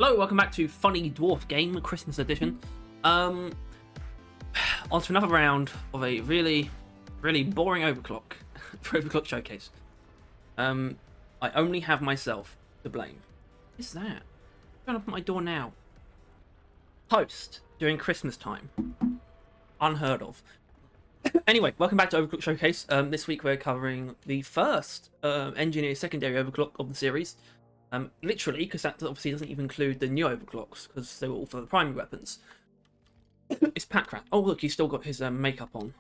Hello, welcome back to Funny Dwarf Game, Christmas edition. On to another round of a really boring Overclock, Overclock showcase. I only have myself to blame. What is that? I'm going up at my door now. Post during Christmas time. Unheard of. Anyway, welcome back to Overclock Showcase. This week we're covering the first Engineer Secondary Overclock of the series. Literally, because that obviously doesn't even include the new overclocks, because they were all for the primary weapons. It's Packrat. Oh, look, he's still got his makeup on.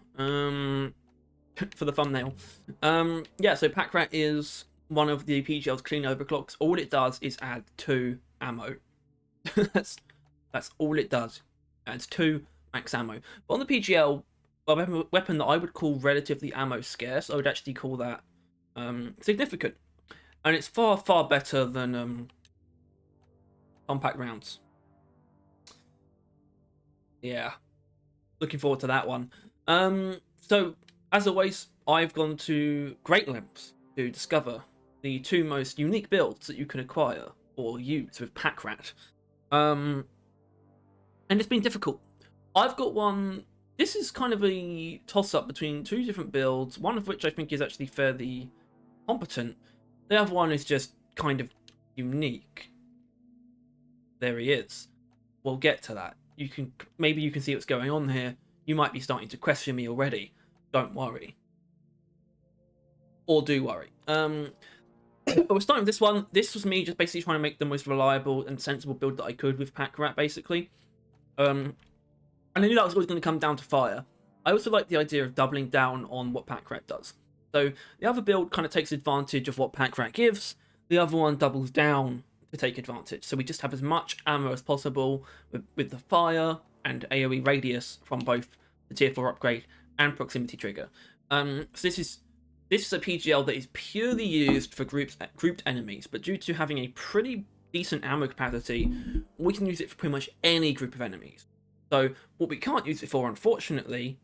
For the thumbnail. Yeah, so Packrat is one of the PGL's clean overclocks. All it does is add 2 ammo. that's all it does. Adds 2 max ammo. But on the PGL, a weapon that I would call relatively ammo scarce, I would actually call that significant. And it's far better than compact rounds. Yeah, looking forward to that one. So as always, I've gone to great lengths to discover the 2 most unique builds that you can acquire or use with Packrat. And it's been difficult. I've got one. This is kind of a toss-up between 2 different builds, one of which I think is actually fairly competent. The other one is just kind of unique. There he is. We'll get to that. Maybe you can see what's going on here. You might be starting to question me already. Don't worry. Or do worry. But we're starting with this one. This was me just basically trying to make the most reliable and sensible build that I could with Packrat, basically. And I knew that was always going to come down to fire. I also like the idea of doubling down on what Packrat does. So the other build kind of takes advantage of what Packrat gives. The other one doubles down to take advantage. So we just have as much ammo as possible with the fire and AoE radius from both the tier 4 upgrade and proximity trigger. So this is a PGL that is purely used for grouped enemies, but due to having a pretty decent ammo capacity, we can use it for pretty much any group of enemies. So what we can't use it for, unfortunately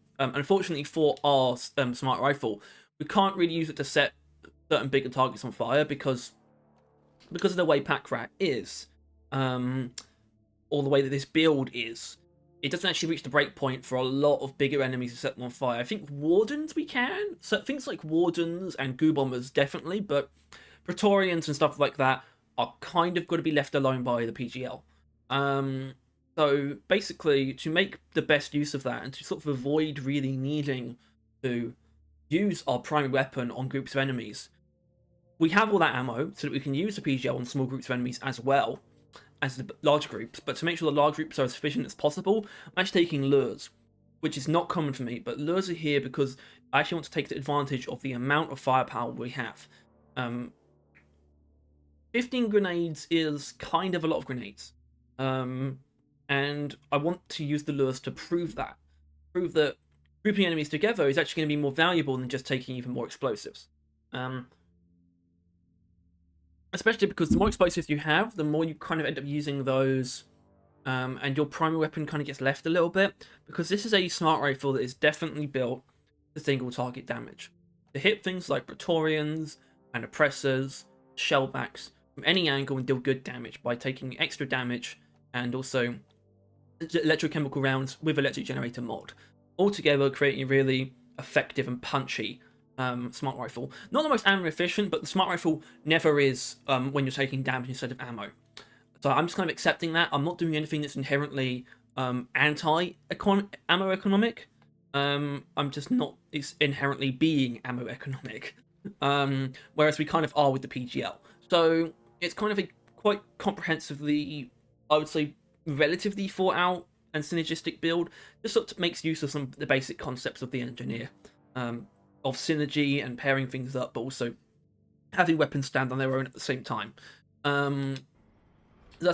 for our smart rifle, we can't really use it to set certain bigger targets on fire because of the way Packrat is, or the way that this build is. It doesn't actually reach the breakpoint for a lot of bigger enemies to set them on fire. I think Wardens we can. So things like Wardens and Goo Bombers definitely, but Praetorians and stuff like that are kind of got to be left alone by the PGL. So basically, to make the best use of that and to sort of avoid really needing to use our primary weapon on groups of enemies, we have all that ammo so that we can use the PGL on small groups of enemies as well as the large groups. But to make sure the large groups are as efficient as possible, I'm actually taking lures, which is not common for me, but lures are here because I actually want to take advantage of the amount of firepower we have. 15 grenades is kind of a lot of grenades, and I want to use the lures to prove that grouping enemies together is actually going to be more valuable than just taking even more explosives. Especially because the more explosives you have, the more you kind of end up using those, and your primary weapon kind of gets left a little bit, because this is a smart rifle that is definitely built for single target damage. To hit things like Praetorians and Oppressors, Shellbacks, from any angle and deal good damage by taking extra damage and also electrochemical rounds with electric generator mod. Altogether creating a really effective and punchy smart rifle. Not the most ammo efficient, but the smart rifle never is when you're taking damage instead of ammo. So I'm just kind of accepting that. I'm not doing anything that's inherently anti-ammo economic. I'm just not inherently being ammo economic. Whereas we kind of are with the PGL. So it's kind of a quite comprehensively, I would say, relatively thought out and synergistic build. Just sort of makes use of some of the basic concepts of the engineer, of synergy and pairing things up, but also having weapons stand on their own at the same time. That's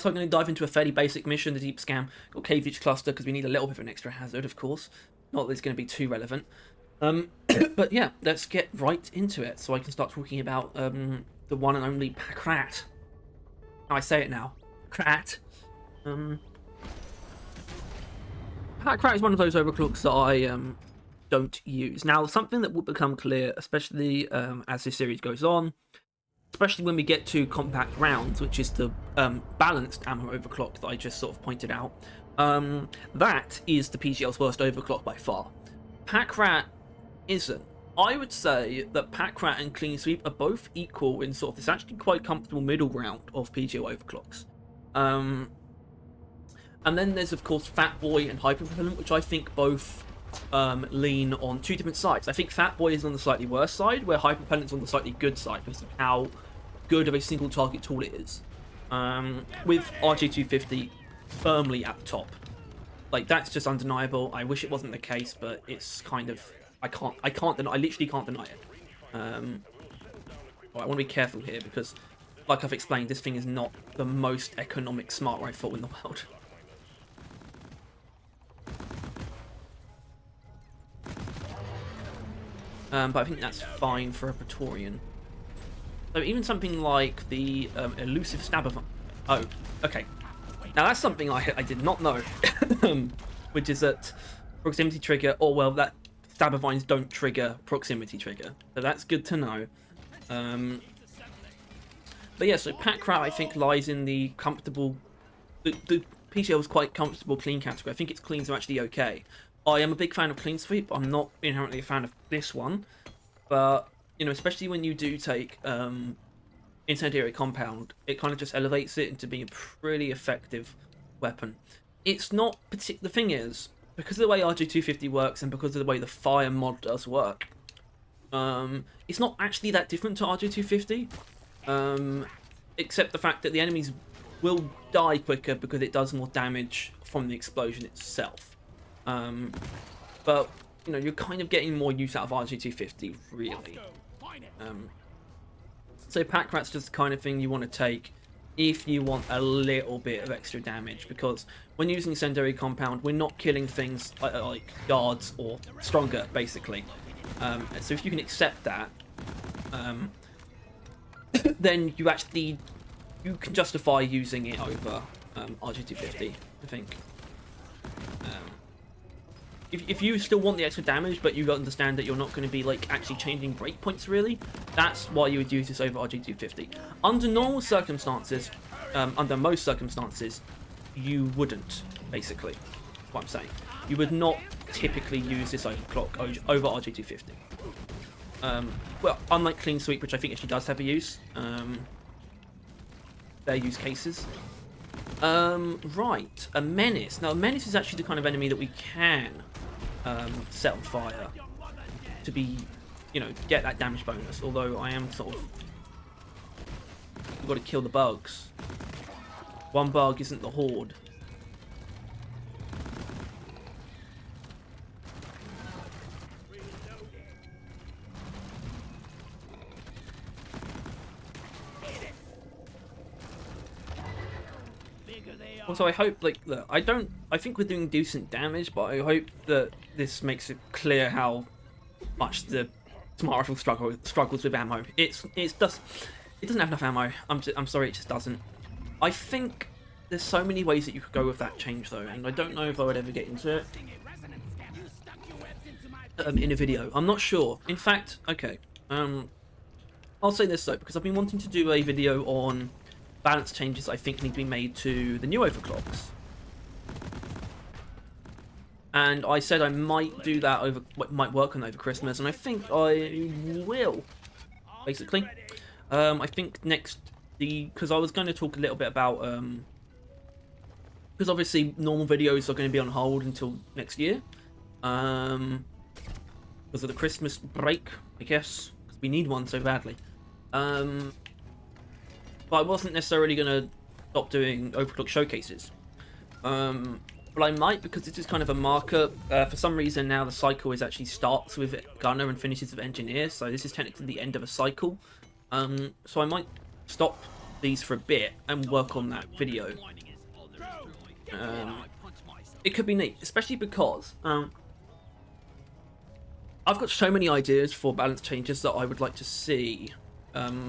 why I'm going to dive into a fairly basic mission, the Deep Scam. Got Cave Cluster because we need a little bit of an extra hazard, of course. Not that it's going to be too relevant. But yeah, let's get right into it so I can start talking about the one and only Packrat. I say it now. Packrat. Packrat is one of those overclocks that I don't use. Now, something that will become clear, especially as this series goes on, especially when we get to compact rounds, which is the balanced ammo overclock that I just sort of pointed out. That is the PGL's worst overclock by far. Pack Rat isn't. I would say that Pack Rat and Clean Sweep are both equal in sort of this actually quite comfortable middle ground of PGL overclocks. And then there's of course Fat Boy and Hyper Propellant, which I think both lean on two different sides. I think Fat Boy is on the slightly worse side, where Hyper Propellant's on the slightly good side because of how good of a single target tool it is. With RG250 firmly at the top. Like, that's just undeniable. I wish it wasn't the case, but it's kind of... I literally can't deny it. I want to be careful here because, like I've explained, this thing is not the most economic smart rifle in the world. But I think that's fine for a Praetorian. So even something like the elusive stabber... Oh, okay. Now that's something I did not know, which is that proximity trigger, or well, that stabber vines don't trigger proximity trigger. So that's good to know. But yeah, so Pack Rat I think lies in the comfortable... The PGL was quite comfortable clean category. I think its cleans are actually okay. I am a big fan of Clean Sweep. I'm not inherently a fan of this one. But, you know, especially when you do take Incendiary Compound, it kind of just elevates it into being a pretty effective weapon. It's not the thing is, because of the way RG250 works and because of the way the fire mod does work, it's not actually that different to RG250, except the fact that the enemies will die quicker because it does more damage from the explosion itself. But, you know, you're kind of getting more use out of RG250, really. So Pack Rat's just the kind of thing you want to take if you want a little bit of extra damage, because when using Incendiary Compound, we're not killing things like guards or stronger, basically. So if you can accept that, then you can justify using it over RG250, I think. If you still want the extra damage, but you understand that you're not going to be like actually changing breakpoints really, that's why you would use this over RG250. Under normal circumstances, under most circumstances, you wouldn't, basically. That's what I'm saying. You would not typically use this overclock over RG250. Well, unlike Clean Sweep, which I think actually does have a use. Their use cases. Right, a Menace. Now, a Menace is actually the kind of enemy that we can set on fire to be, you know, get that damage bonus. Although I am sort of... You've got to kill the bugs. One bug isn't the horde. Also, I hope, like, look, I think we're doing decent damage, but I hope that this makes it clear how much the smart rifle struggles with ammo. It doesn't have enough ammo. I'm sorry, it just doesn't. I think there's so many ways that you could go with that change, though, and I don't know if I would ever get into it in a video. I'm not sure. In fact, okay, I'll say this though, because I've been wanting to do a video on balance changes I think need to be made to the new overclocks, and I said I might do that might work on over Christmas, and I think I will, basically. I think because I was going to talk a little bit about because obviously normal videos are going to be on hold until next year because of the Christmas break, I guess, because we need one so badly. But I wasn't necessarily going to stop doing Overclock showcases. But I might, because this is kind of a marker. For some reason now the cycle actually starts with Gunner and finishes with Engineer, so this is technically the end of a cycle. So I might stop these for a bit and work on that video. It could be neat, especially because I've got so many ideas for balance changes that I would like to see.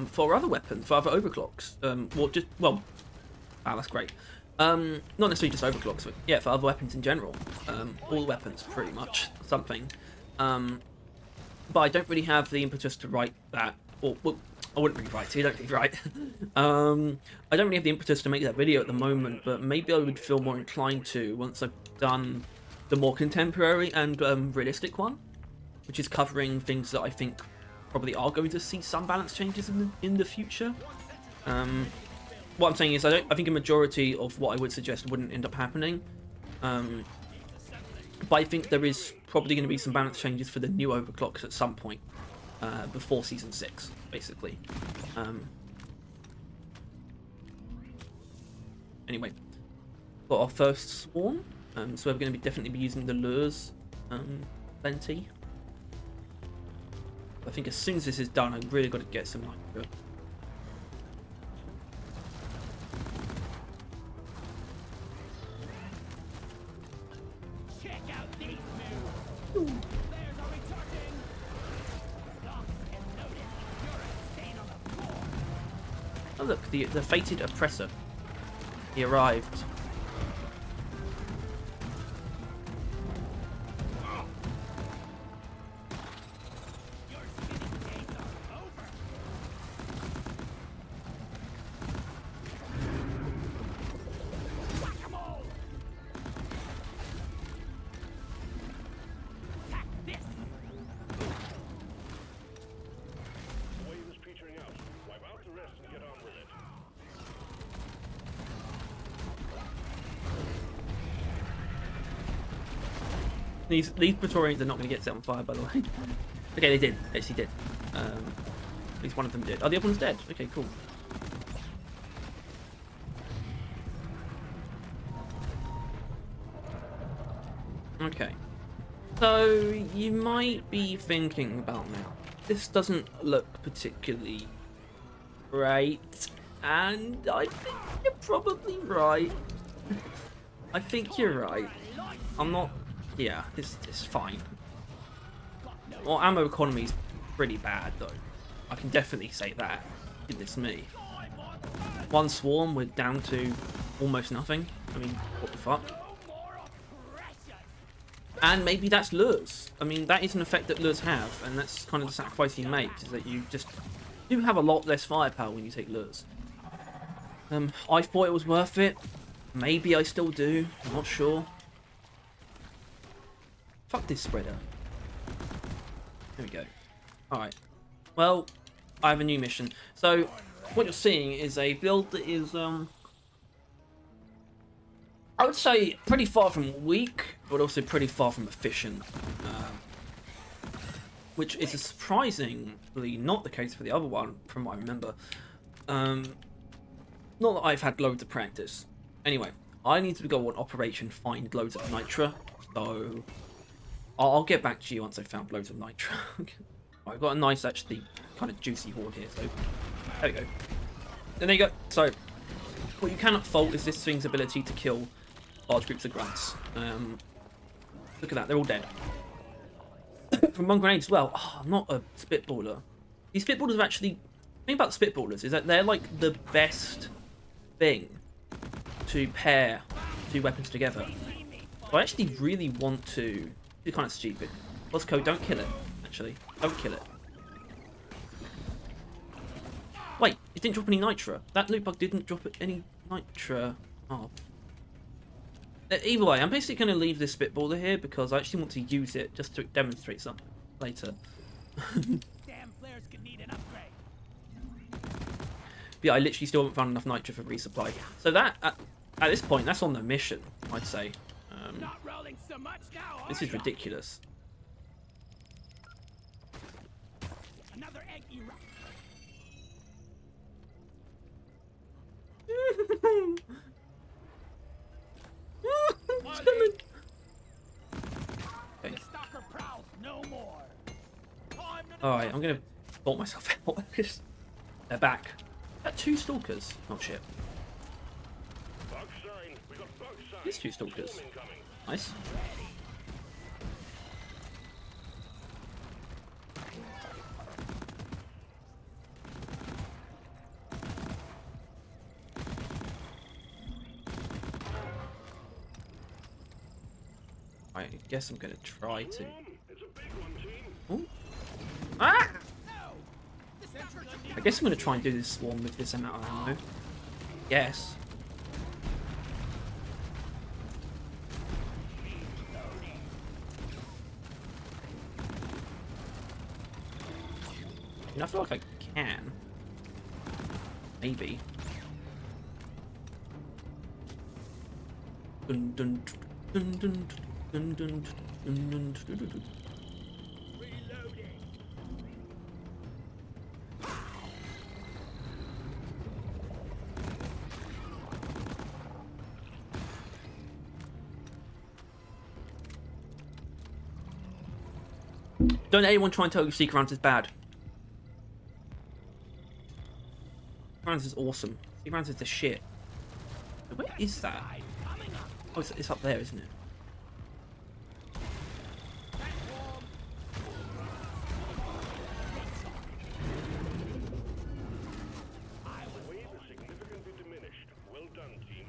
For other weapons, for other overclocks, wow, that's great. Not necessarily just overclocks, but yeah, for other weapons in general. All weapons, pretty much, something. But I don't really have the impetus to write that, or well, I wouldn't be right, so you don't be right. I don't really have the impetus to make that video at the moment, but maybe I would feel more inclined to once I've done the more contemporary and realistic one, which is covering things that I think probably are going to see some balance changes in the future. What I'm saying is I think a majority of what I would suggest wouldn't end up happening. But I think there is probably going to be some balance changes for the new overclocks at some point before Season 6, basically. Anyway, got our first swarm, so we're going to definitely be using the lures plenty. I think as soon as this is done, I've really got to get some nitro. Oh look, the fated oppressor. He arrived. These Praetorians are not going to get set on fire, by the way. Okay, they did. Actually did. At least one of them did. Oh, the other one's dead. Okay, cool. Okay. So, you might be thinking about now, this doesn't look particularly great. And I think you're probably right. I think you're right. I'm not... Yeah, it's fine. Well, ammo economy is pretty bad, though. I can definitely say that. Goodness me. One swarm, we're down to almost nothing. I mean, what the fuck? And maybe that's lures. I mean, that is an effect that lures have, and that's kind of the sacrifice you make, is that you just do have a lot less firepower when you take lures. I thought it was worth it. Maybe I still do. I'm not sure. Fuck this spreader. There we go. Alright. Well, I have a new mission. So, what you're seeing is a build that is, I would say pretty far from weak, but also pretty far from efficient. Which is surprisingly not the case for the other one, from what I remember. Not that I've had loads of practice. Anyway, I need to go on Operation Find Loads of Nitra, so... I'll get back to you once I've found loads of nitro. I've got a nice, actually, kind of juicy horde here, so there we go. And there you go. So, what you cannot fault is this thing's ability to kill large groups of grunts. Look at that, they're all dead. From one grenade as well. Oh, I'm not a spitballer. These spitballers are actually... The thing about spitballers is that they're like the best thing to pair two weapons together. So I actually really want to... It's kind of stupid. What's code? Don't kill it, actually. Don't kill it. Wait, it didn't drop any nitra. That loot bug didn't drop any nitra. Oh. Either way, I'm basically going to leave this spitballer here because I actually want to use it just to demonstrate something later. Damn flares could need an upgrade. But yeah, I literally still haven't found enough nitra for resupply. So that, at this point, that's on the mission, I'd say. Not rolling so much now, This is ridiculous. Another egg erupt. It's coming. Okay. Stalker prowls no more. Alright, I'm gonna bolt myself out. They're back. Got two stalkers. Oh shit. There's two stalkers. Nice. I guess I'm gonna try to. Ooh. Ah! I guess I'm going to try and do this swarm with this amount of ammo. Yes. I feel like I can. Maybe. Dun, dun, dun, dun, dun, dun, dun, dun, dun, dun, dun. Don't anyone try and tell you Secret Rounds is bad. Secret Rounds is awesome. Secret Rounds is the shit. Where is that? Oh, it's up there, isn't it? Wave is significantly diminished. Well done, team.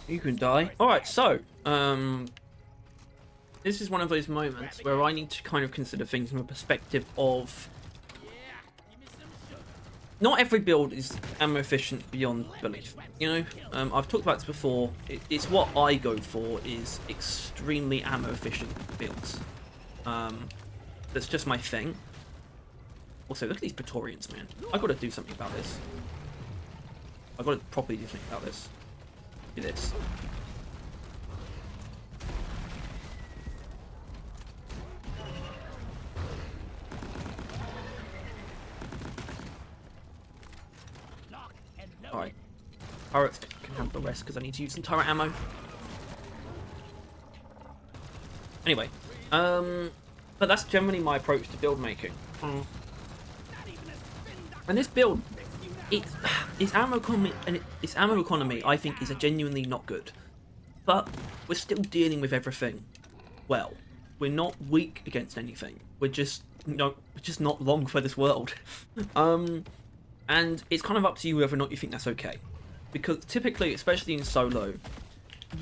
You can die. Alright, so, this is one of those moments where I need to kind of consider things from a perspective of not every build is ammo efficient beyond belief. You know, I've talked about this before. It's what I go for is extremely ammo efficient builds. That's just my thing. Also, look at these Praetorians, man. I've got to do something about this. I've got to properly do something about this. Do this. Alright. Turrets can handle the rest because I need to use some turret ammo. Anyway. But that's generally my approach to build making. And this build, its ammo economy, I think, is genuinely not good. But we're still dealing with everything well. We're not weak against anything. We're just not long for this world. And it's kind of up to you whether or not you think that's okay. Because typically, especially in solo,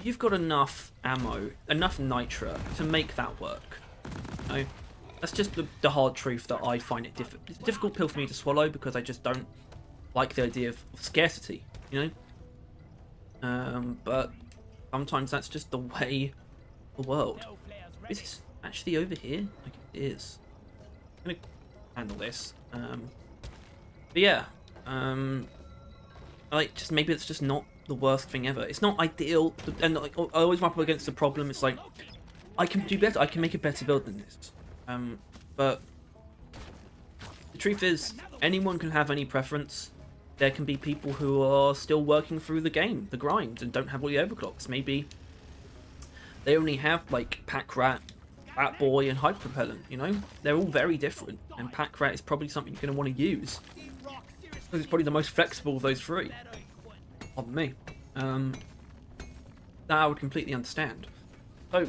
you've got enough ammo, enough nitra to make that work. You know? That's just the hard truth that I find it difficult. It's a difficult pill for me to swallow because I just don't like the idea of scarcity, you know? But sometimes that's just the way of the world. Is this actually over here? Like it is. I'm gonna handle this. But yeah, like just maybe it's just not the worst thing ever. It's not ideal, and like I always run up against the problem. It's like I can do better. I can make a better build than this. But the truth is, anyone can have any preference. There can be people who are still working through the game, the grind, and don't have all the overclocks. Maybe they only have like Pack Rat, Bat Boy, and Hyper Propellant. You know, they're all very different, and Pack Rat is probably something you're going to want to use because it's probably the most flexible of those three. Pardon me. That I would completely understand. So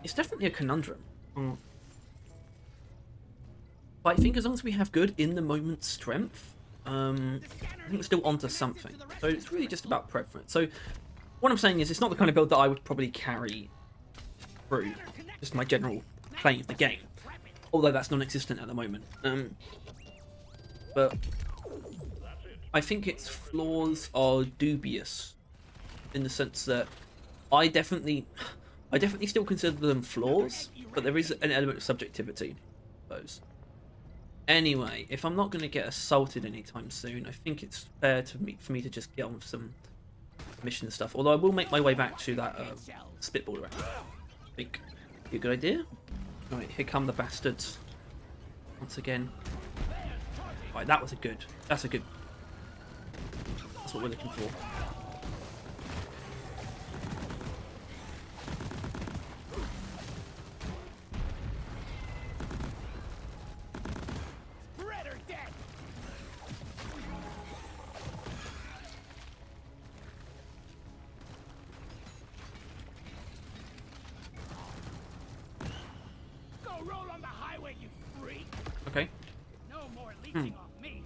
it's definitely a conundrum. But I think as long as we have good in the moment strength, I think we're still onto something. So it's really just about preference. So what I'm saying is it's not the kind of build that I would probably carry through just my general playing of the game. Although that's non-existent at the moment. But I think its flaws are dubious in the sense that I definitely still consider them flaws, but there is an element of subjectivity, I suppose. Anyway, if I'm not going to get assaulted anytime soon, I think it's fair for me to just get on with some mission stuff. Although I will make my way back to that spitball round. I think it'd be a good idea. Right, here come the bastards. Once again. Right, that was a good. That's a good. That's what we're looking for. roll on the highway, you freak. Okay. No more leeching off me.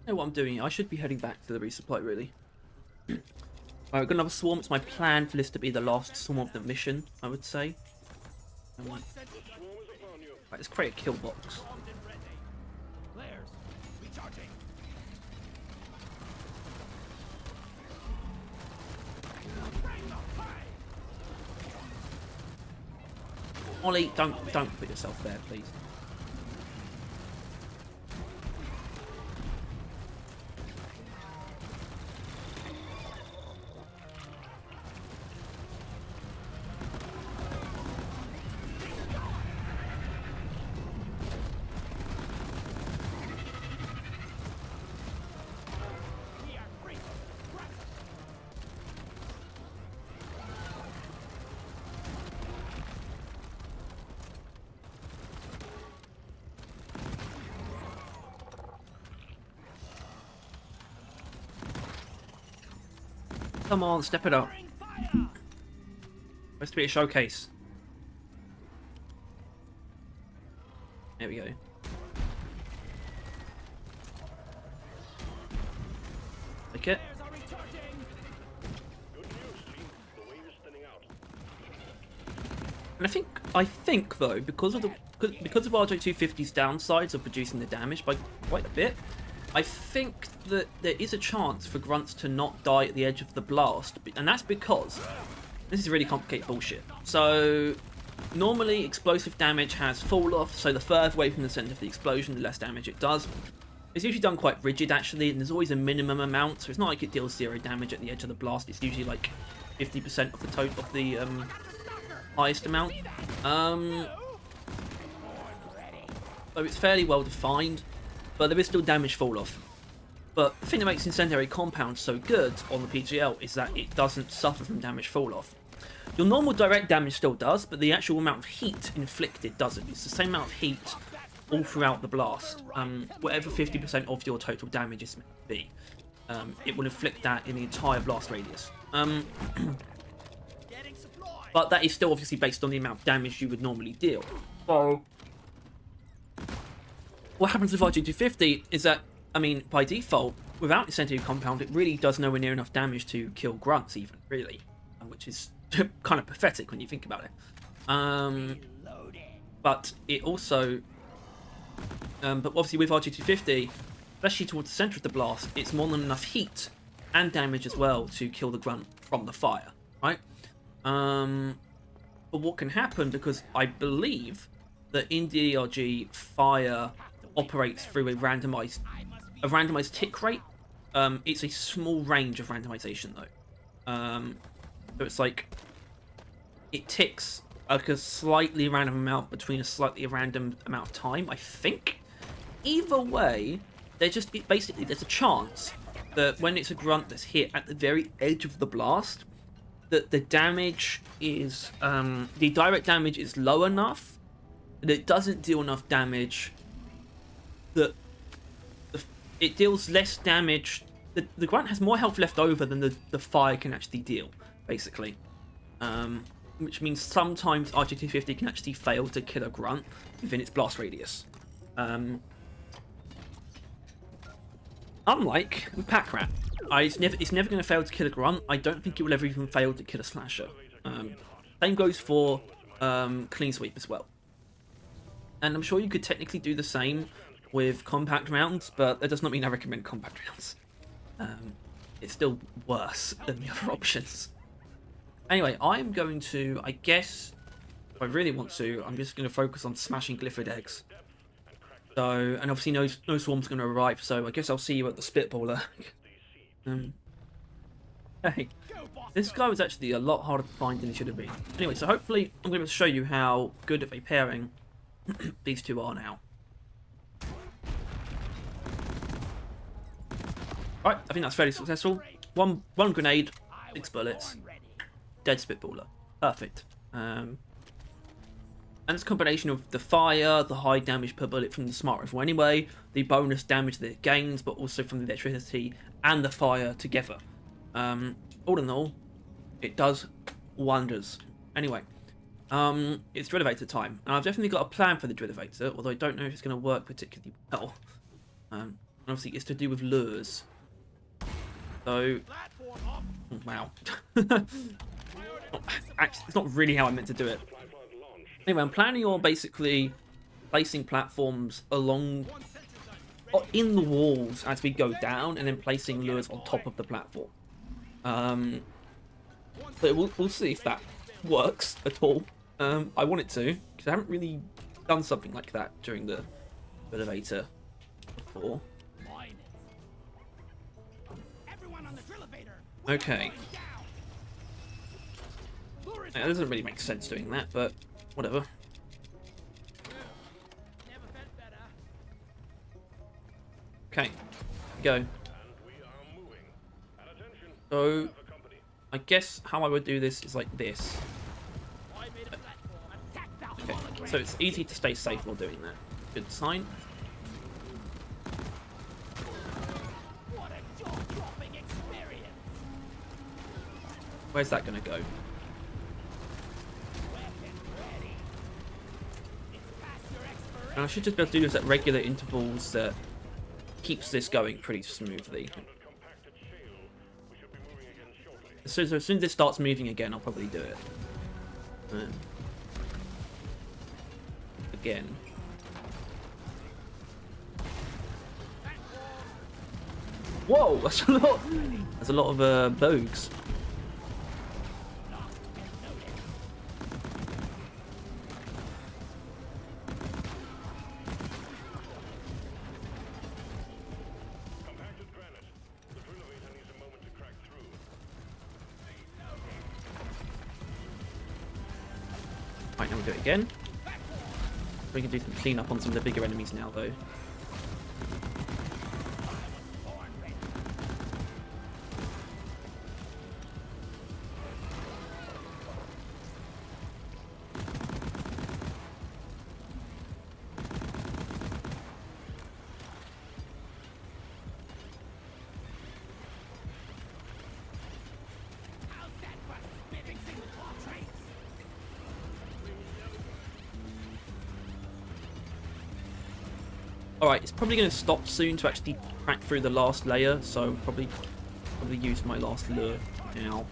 I know what I'm doing here. I should be heading back to the resupply, really. Alright, we've got another swarm. It's my plan for this to be the last swarm of the mission, I would say. Right, let's create a kill box. Armed and ready. Flares, recharging. Bring the fire. Ollie, don't put yourself there, please. We are free. Right. Come on, step it up. Bring fire. Supposed to be a showcase. There we go. Take it. Flares are recharging. Good news, team. The wave is thinning out. And I think though, because of RJ250's downsides of reducing the damage by quite a bit, I think that there is a chance for grunts to not die at the edge of the blast, and that's because this is really complicated bullshit. So normally explosive damage has fall off, so the further away from the center of the explosion, the less damage it does. It's usually done quite rigid actually, and there's always a minimum amount, so it's not like it deals 0 damage at the edge of the blast. It's usually like 50% of the total of the highest amount. So it's fairly well defined, but there is still damage fall off. But the thing that makes Incendiary Compound so good on the PGL is that it doesn't suffer from damage fall off. Your normal direct damage still does, but the actual amount of heat inflicted doesn't. It's the same amount of heat all throughout the blast. Whatever 50% of your total damage is meant to be, it will inflict that in the entire blast radius. Getting supplies. But that is still obviously based on the amount of damage you would normally deal. So what happens with RG250 is that, I mean, by default, without Incendiary Compound, it really does nowhere near enough damage to kill grunts even, really. Which is kind of pathetic when you think about it. But it also... but obviously with RG250, especially towards the centre of the blast, it's more than enough heat and damage as well to kill the grunt from the fire, right? But what can happen, because I believe that in DRG, fire operates through a randomized tick rate. It's a small range of randomization though. So it's like it ticks like a slightly random amount between a slightly random amount of time, I think. Either way, there's a chance that when it's a grunt that's hit at the very edge of the blast, that the damage is the direct damage is low enough that it doesn't deal enough damage, that it deals less damage. The grunt has more health left over than the fire can actually deal, basically. Which means sometimes RG250 can actually fail to kill a grunt within its blast radius. Unlike with Pack Rat, it's never going to fail to kill a grunt. I don't think it will ever even fail to kill a slasher. Same goes for Clean Sweep as well. And I'm sure you could technically do the same with compact rounds, but that does not mean I recommend compact rounds. It's still worse than the other options. Anyway, I'm going to, I guess, if I really want to, I'm just going to focus on smashing Glyphid eggs. So, and obviously no swarm's going to arrive, so I guess I'll see you at the Spitballer. Hey, this guy was actually a lot harder to find than he should have been. Anyway, so hopefully I'm going to show you how good of a pairing these two are now. Right, I think that's fairly successful. One grenade, 6 bullets, dead Spitballer. Perfect. And it's a combination of the fire, the high damage per bullet from the smart rifle anyway, the bonus damage that it gains, but also from the electricity and the fire together. All in all, it does wonders. Anyway, it's drill elevator time, and I've definitely got a plan for the drill elevator, although I don't know if it's going to work particularly well. And obviously, it's to do with lures. So, Platform up. oh, wow. Actually, it's not really how I meant to do it. Anyway, I'm planning on basically placing platforms along in the walls as we go down, and then placing lures on top of the platform. So we'll see if that works at all. I want it to, because I haven't really done something like that during the elevator before. Mine it. Everyone on the drill elevator. Okay. Down. Lure is Now, it doesn't really make sense doing that, but whatever. never felt better. Okay, go. And we are moving. At attention. So For company. I guess how I would do this is like this. I made a platform. Attack the Okay, hologram. so it's easy to stay safe while doing that. Good sign. What a jaw-dropping experience. Where's that going to go? Weapon ready. It's past your expiration. And I should just be able to do this at regular intervals that keeps this going pretty smoothly. Compacted shale. We should be moving again shortly. So as soon as this starts moving again, I'll probably do it. Again. Whoa, that's a lot. There's a lot of bogues. Compacted granite. The drill elevator needs a moment to crack through. Right, now we'll do it again. We can do some cleanup on some of the bigger enemies now, though. How's that for spitting single portraits? Alright, it's probably going to stop soon to actually crack through the last layer, so I'll probably use my last lure now.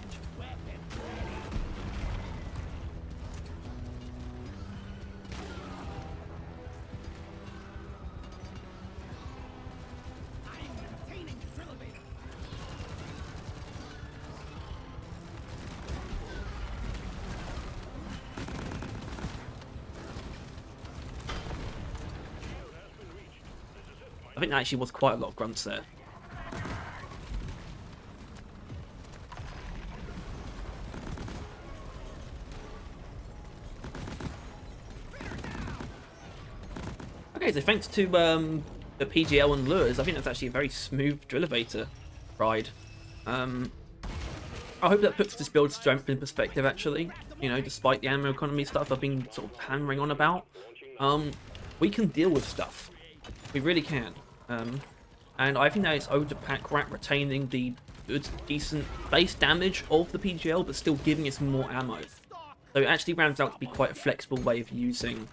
I'm maintaining the drill elevator. I think that actually was quite a lot of grunts there. Okay, so thanks to the PGL and lures, I think that's actually a very smooth drill elevator ride. I hope that puts this build strength in perspective, actually. You know, despite the ammo economy stuff I've been sort of hammering on about. We can deal with stuff. We really can. And I think that it's owed to Pack Rat retaining the good, decent base damage of the PGL, but still giving us more ammo. So it actually rounds out to be quite a flexible way of using,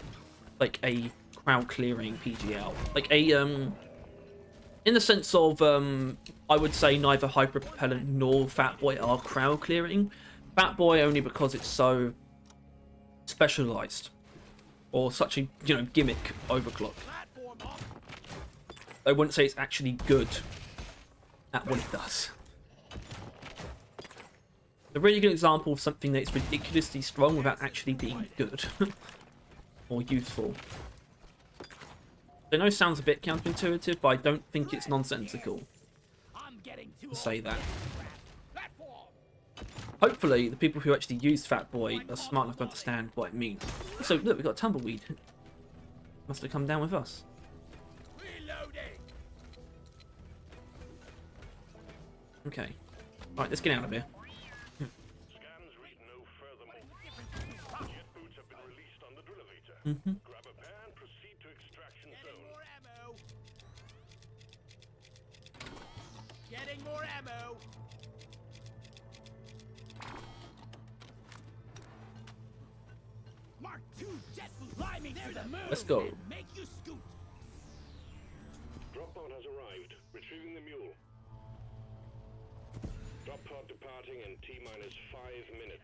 like, a crowd clearing PGL. Like a, in the sense of, I would say neither Hyper Propellant nor Fatboy are crowd clearing. Fatboy only because it's so specialized, or such a, you know, gimmick overclock. Platform up. I wouldn't say it's actually good at what it does. A really good example of something that's ridiculously strong without actually being good or useful. I know it sounds a bit counterintuitive, but I don't think it's nonsensical I'm getting too to say that. platform. Hopefully, the people who actually use Fatboy are smart enough to understand what it means. So, look, we've got a Tumbleweed. Must have come down with us. Reloading. Okay. Right, let's get out of here. Scans read no further movement. Jet boots have been released on the drill elevator. Grab a pair and proceed to extraction Getting zone. more ammo. Getting more ammo. Mark II jet climbing to the moon. Let's go. And make you scoot. Drop pod has arrived. Retrieving the mule. Drop pod departing in T-minus 5 minutes.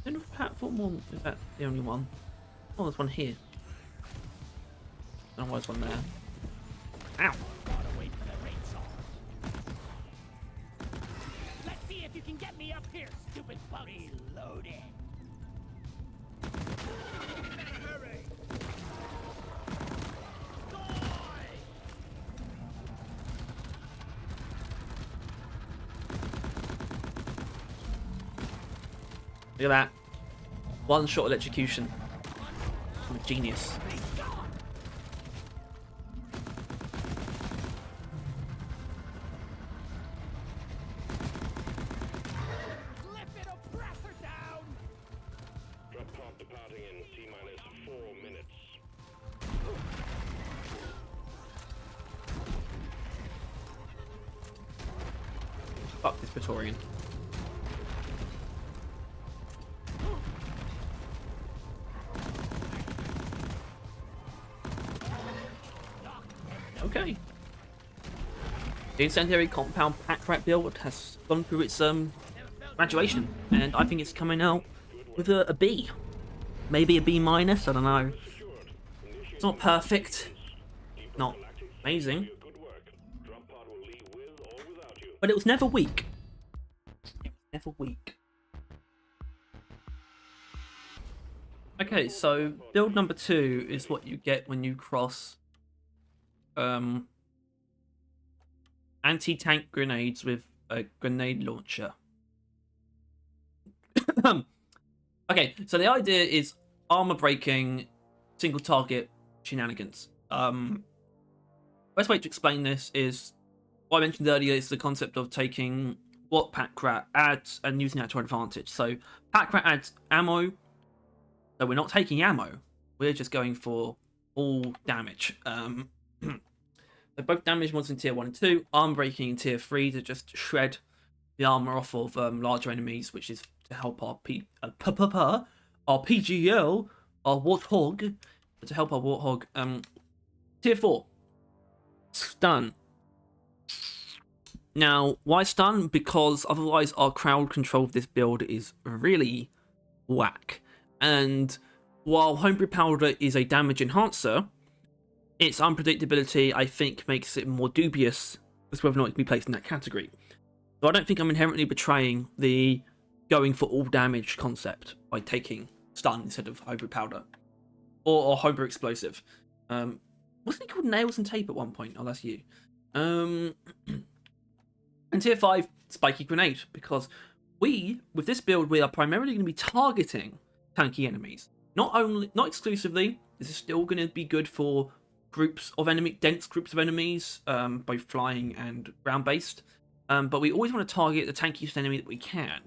I don't know if platform or is that the only one? Oh, there's one here. I don't know why there's one there. Ow! Gotta wait for the rain song. Let's see if you can get me up here, stupid bug. Reloading. Hurry. Look at that. One shot electrocution. I'm a genius. Lifted oppressor down. Drop pod departing in T-minus 4 minutes. Fuck this Praetorian. Okay. The incendiary compound pack rat build has gone through its graduation, and I think it's coming out with a B, maybe a B minus. I don't know. It's not perfect, not amazing, Good work. Drop pod will leave with or without you. but it was never weak. It was never weak. Okay, so build number 2 is what you get when you cross anti-tank grenades with a grenade launcher. Okay, so the idea is armor breaking, single target shenanigans. Best way to explain this is what I mentioned earlier is the concept of taking what Pack Rat adds and using that to our advantage. So Pack Rat adds ammo, so we're not taking ammo, we're just going for all damage. So both damage mods in tier 1 and 2, armor breaking in tier 3 to just shred the armor off of larger enemies, which is to help our PGL, our Warthog, to help our Warthog. Tier 4, stun. Now, why stun? Because otherwise our crowd control of this build is really whack. And while Homebrew Powder is a damage enhancer, its unpredictability, I think, makes it more dubious as to whether or not it can be placed in that category. So I don't think I'm inherently betraying the going for all damage concept by taking stun instead of Homebrew Powder. Or Homebrew Explosive. Wasn't it called Nails and Tape at one point? Oh, that's you. And tier 5, Spiky Grenade, because with this build, we are primarily going to be targeting tanky enemies. Not exclusively, this is still going to be good for dense groups of enemies, both flying and ground-based. But we always want to target the tankiest enemy that we can,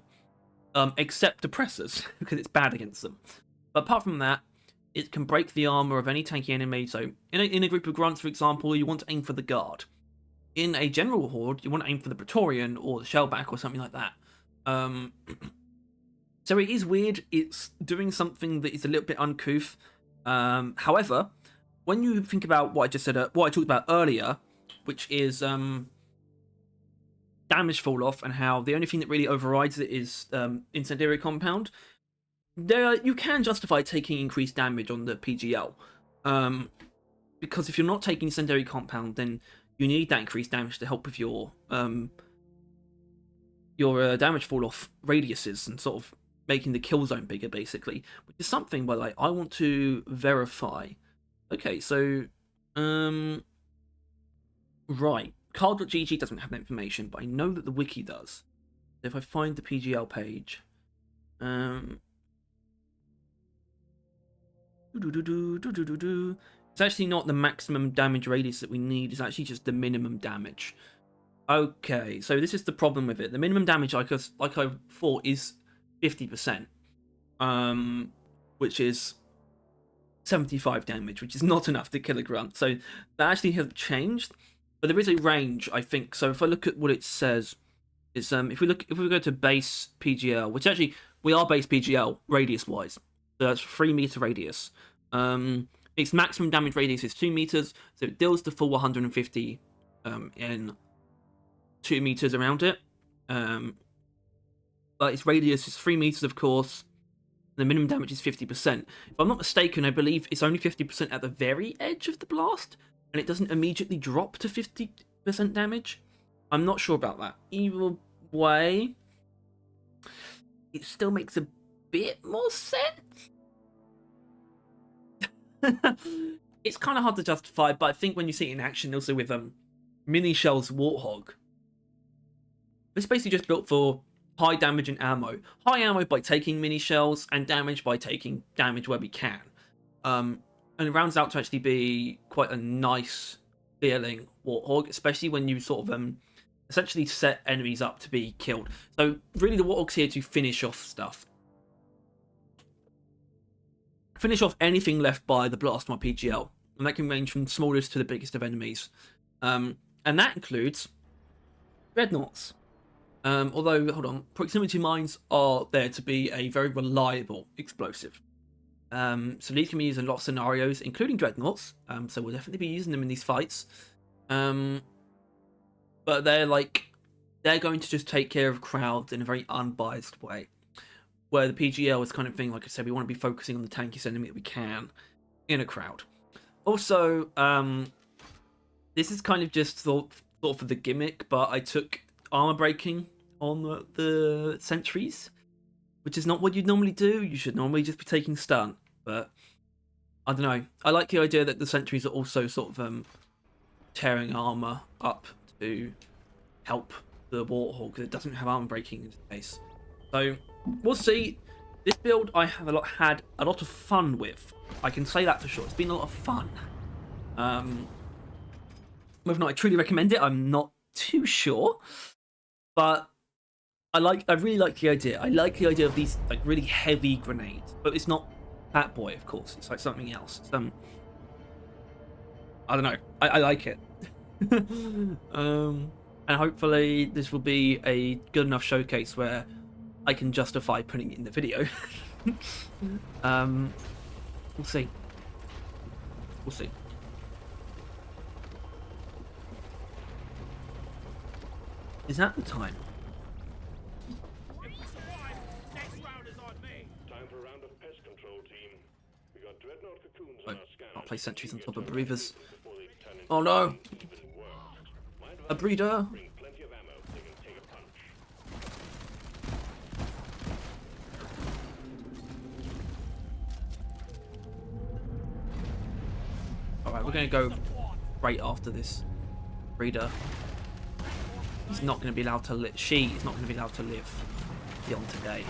except Oppressors, because it's bad against them. But apart from that, it can break the armor of any tanky enemy. So in a group of grunts, for example, you want to aim for the guard. In a general horde, you want to aim for the Praetorian or the Shellback or something like that. So it is weird. It's doing something that is a little bit uncouth. However, when you think about what I just said, what I talked about earlier, which is damage fall off and how the only thing that really overrides it is incendiary compound, you can justify taking increased damage on the PGL. Because if you're not taking incendiary compound, then you need that increased damage to help with your damage fall off radiuses and sort of making the kill zone bigger, basically. Which is something, by the way, I want to verify. Okay, so right, Carl.gg doesn't have that information, but I know that the wiki does. If I find the PGL page, it's actually not the maximum damage radius that we need, it's actually just the minimum damage. Okay, so this is the problem with it. The minimum damage, like I thought, is 50%, which is 75 damage, which is not enough to kill a grunt. So that actually has changed, but there is a range, I think. So if I look at what it says, It's if we go to base PGL, which actually we are base PGL radius wise, so that's 3 meter radius. Its maximum damage radius is 2 meters, so it deals the full 150 in 2 meters around it. But its radius is 3 meters, of course. The minimum damage is 50%. If I'm not mistaken, I believe it's only 50% at the very edge of the blast, and it doesn't immediately drop to 50% damage. I'm not sure about that. Either way, it still makes a bit more sense. It's kind of hard to justify, but I think when you see it in action, also with mini shells Warthog, it's basically just built for high damage and ammo. High ammo by taking mini shells, and damage by taking damage where we can. And it rounds out to actually be quite a nice feeling Warthog, especially when you sort of essentially set enemies up to be killed. So really the Warthog's here to finish off stuff. Finish off anything left by the blast from our PGL. And that can range from smallest to the biggest of enemies. And that includes dreadnoughts. Although, hold on, proximity mines are there to be a very reliable explosive. So these can be used in a lot of scenarios, including dreadnoughts. So we'll definitely be using them in these fights. But they're going to just take care of crowds in a very unbiased way. Where the PGL is kind of thing, like I said, we want to be focusing on the tankiest enemy that we can in a crowd. Also, this is kind of just thought for the gimmick, but I took armor breaking on the sentries, which is not what you'd normally do. You should normally just be taking stun, but I don't know. I like the idea that the sentries are also sort of tearing armor up to help the Warthog, because it doesn't have armor breaking in this case. So we'll see. This build I have had a lot of fun with. I can say that for sure. It's been a lot of fun. Whether or not I truly recommend it, I'm not too sure. But I really like the idea. I like the idea of these really heavy grenades. But it's not Fat Boy, of course. It's like something else. It's, I don't know. I like it. And hopefully this will be a good enough showcase where I can justify putting it in the video. We'll see. We'll see. Is that the time? Next round is on me. Time for a round of pest control, team. We got dreadnought cocoons on our scan. I'll play sentries on top of breathers. Before they turn into Oh no! even worse. Mind A breeder! bring plenty of ammo. They can take a punch. Alright, we're going to go right after this breeder. He's not going to be allowed to live. She is not going to be allowed to live beyond today.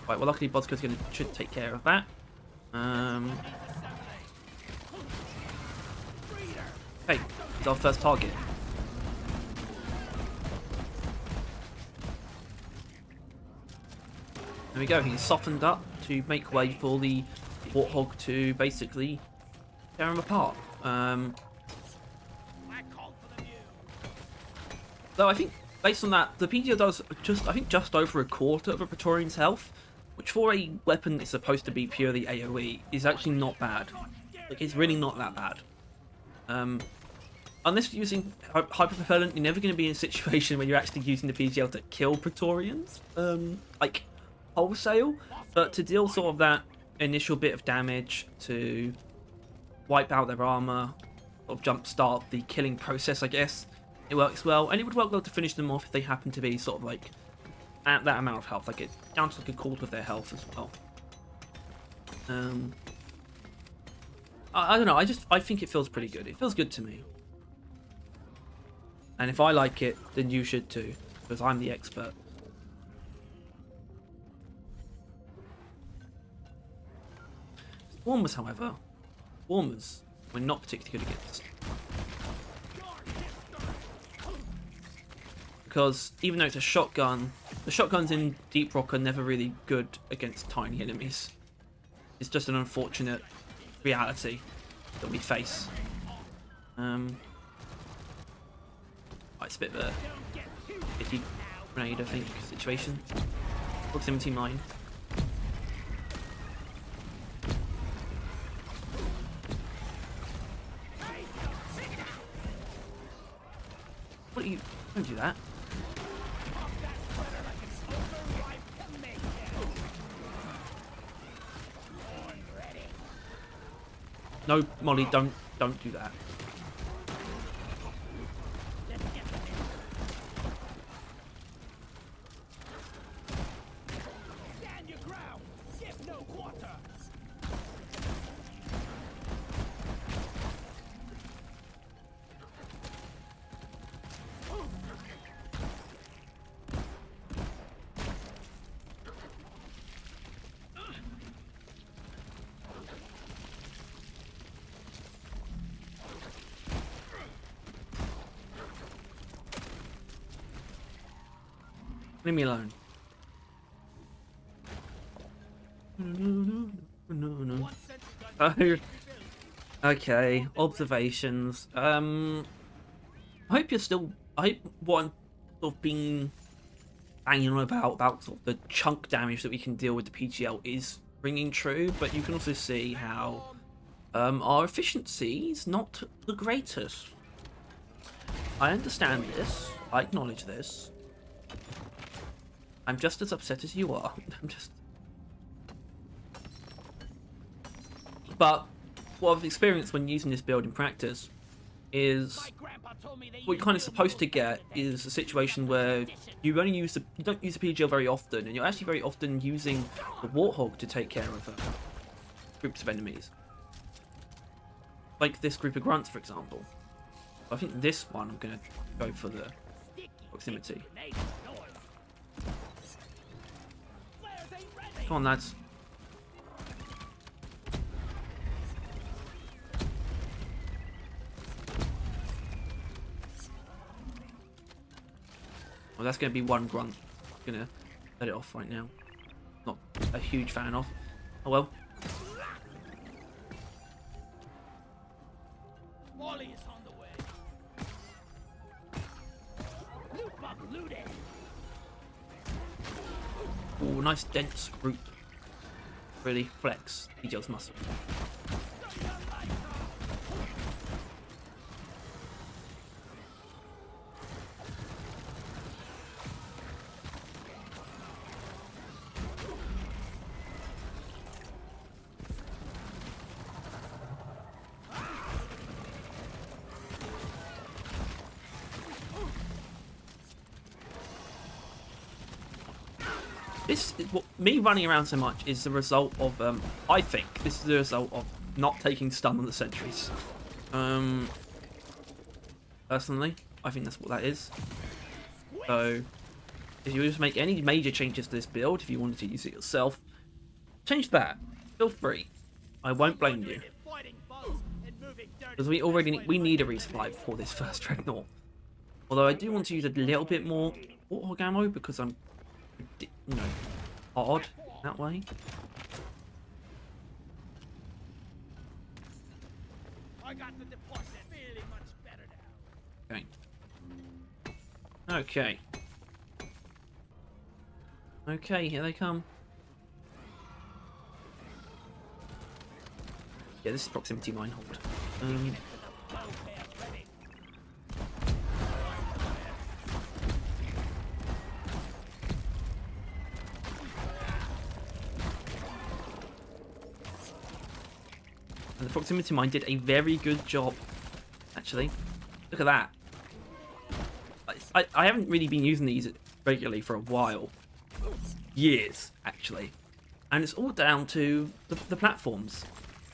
Right, well, luckily Bodska's should take care of that. Hey, he's our first target. There we go. He's softened up to make way for the Warthog to basically tear him apart. Though I think, based on that, the PGL does just over a quarter of a Praetorian's health, which for a weapon that's supposed to be purely AoE is actually not bad. It's really not that bad. Unless you're using hyperpropellant, you're never going to be in a situation where you're actually using the PGL to kill Praetorians, wholesale. But to deal sort of that initial bit of damage, to wipe out their armor, sort of jumpstart the killing process, I guess, it works well. And it would work well to finish them off if they happen to be sort of at that amount of health, down to a quarter of their health as well. I don't know, I think it feels pretty good. It feels good to me. And if I like it, then you should too, because I'm the expert. Warmers, however, we're not particularly good against. Because even though it's a shotgun, the shotguns in Deep Rock are never really good against tiny enemies. It's just an unfortunate reality that we face. It's a bit of a iffy grenade, I think, situation. Proximity mine. What are you? Don't do that. No, Molly, don't do that. Stand your ground. Give no quarter. Leave me alone. No. Oh, okay. Observations. I hope you're still. I hope what I'm sort of been banging on about sort of the chunk damage that we can deal with the PGL is ringing true, but you can also see how our efficiency is not the greatest. I understand this. I acknowledge this. I'm just as upset as you are. But what I've experienced when using this build in practice is what you're kind of supposed to get is a situation where you don't use the PGL very often, and you're actually very often using the Warthog to take care of groups of enemies. Like this group of grunts, for example. I think this one I'm going to go for the proximity. Come on, lads. Well, that's going to be one grunt. I'm going to let it off right now. Not a huge fan of. Oh well. Wally is on the way. Loot bug looted. Oh, nice dense group. Really flex PGL's muscle. This is what me running around so much is the result of I think this is the result of not taking stun on the sentries. Personally, I think that's what that is. So if you just make any major changes to this build, if you wanted to use it yourself, change that. Feel free. I won't blame you. Because we need a resupply before this first dreadnought. Although I do want to use a little bit more Warthog ammo because I'm, you know, odd that way. I got the deposit feeling much better now. Okay. Okay, here they come. Yeah, this is proximity mine hold. And the proximity mine did a very good job, actually. Look at that. I haven't really been using these regularly for a while. Years, actually. And it's all down to the platforms.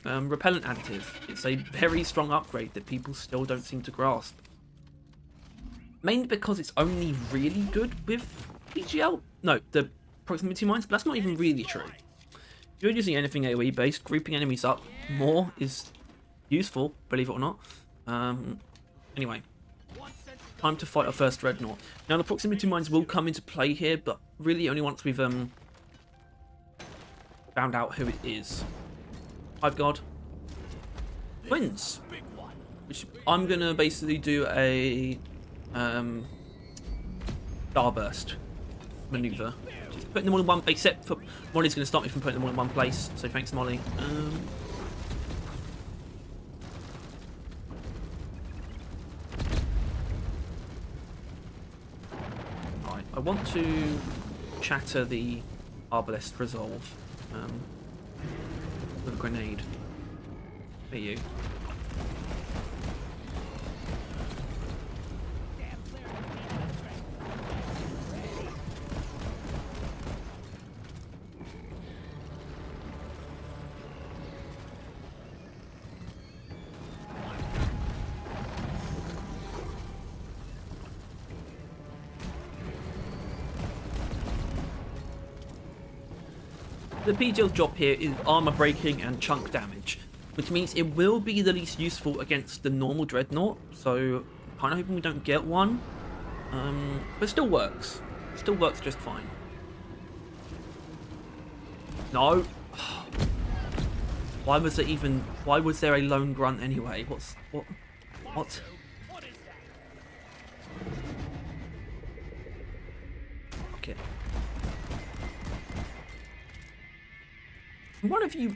Repellent additive. It's a very strong upgrade that people still don't seem to grasp. Mainly because it's only really good with PGL. No, the proximity mines, but that's not even really true. If you're using anything AoE based, grouping enemies up more is useful, believe it or not. Anyway, time to fight our first dreadnought. Now the proximity mines will come into play here, but really only once we've found out who it is. Hive Guard. twins, which I'm gonna basically do a starburst maneuver, just putting them all in one place. Except for Molly's gonna stop me from putting them all in one place. So thanks, Molly. Alright, I want to shatter the arbalest resolve with a grenade. Hey, you. The PGL's job here is armor breaking and chunk damage, which means it will be the least useful against the normal Dreadnought, so kind of hoping we don't get one, but it still works. It still works just fine. No. Why was there a lone grunt anyway? What? Okay. One of you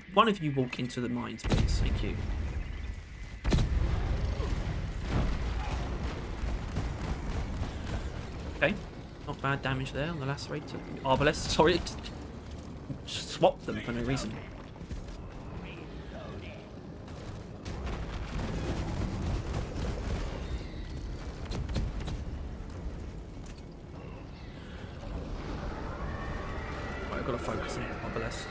walk into the mines, please. Thank you. Okay, not bad damage there on the lacerator. Arbalest, sorry, just swapped them for no reason. Right, I've got to focus on Arbalest.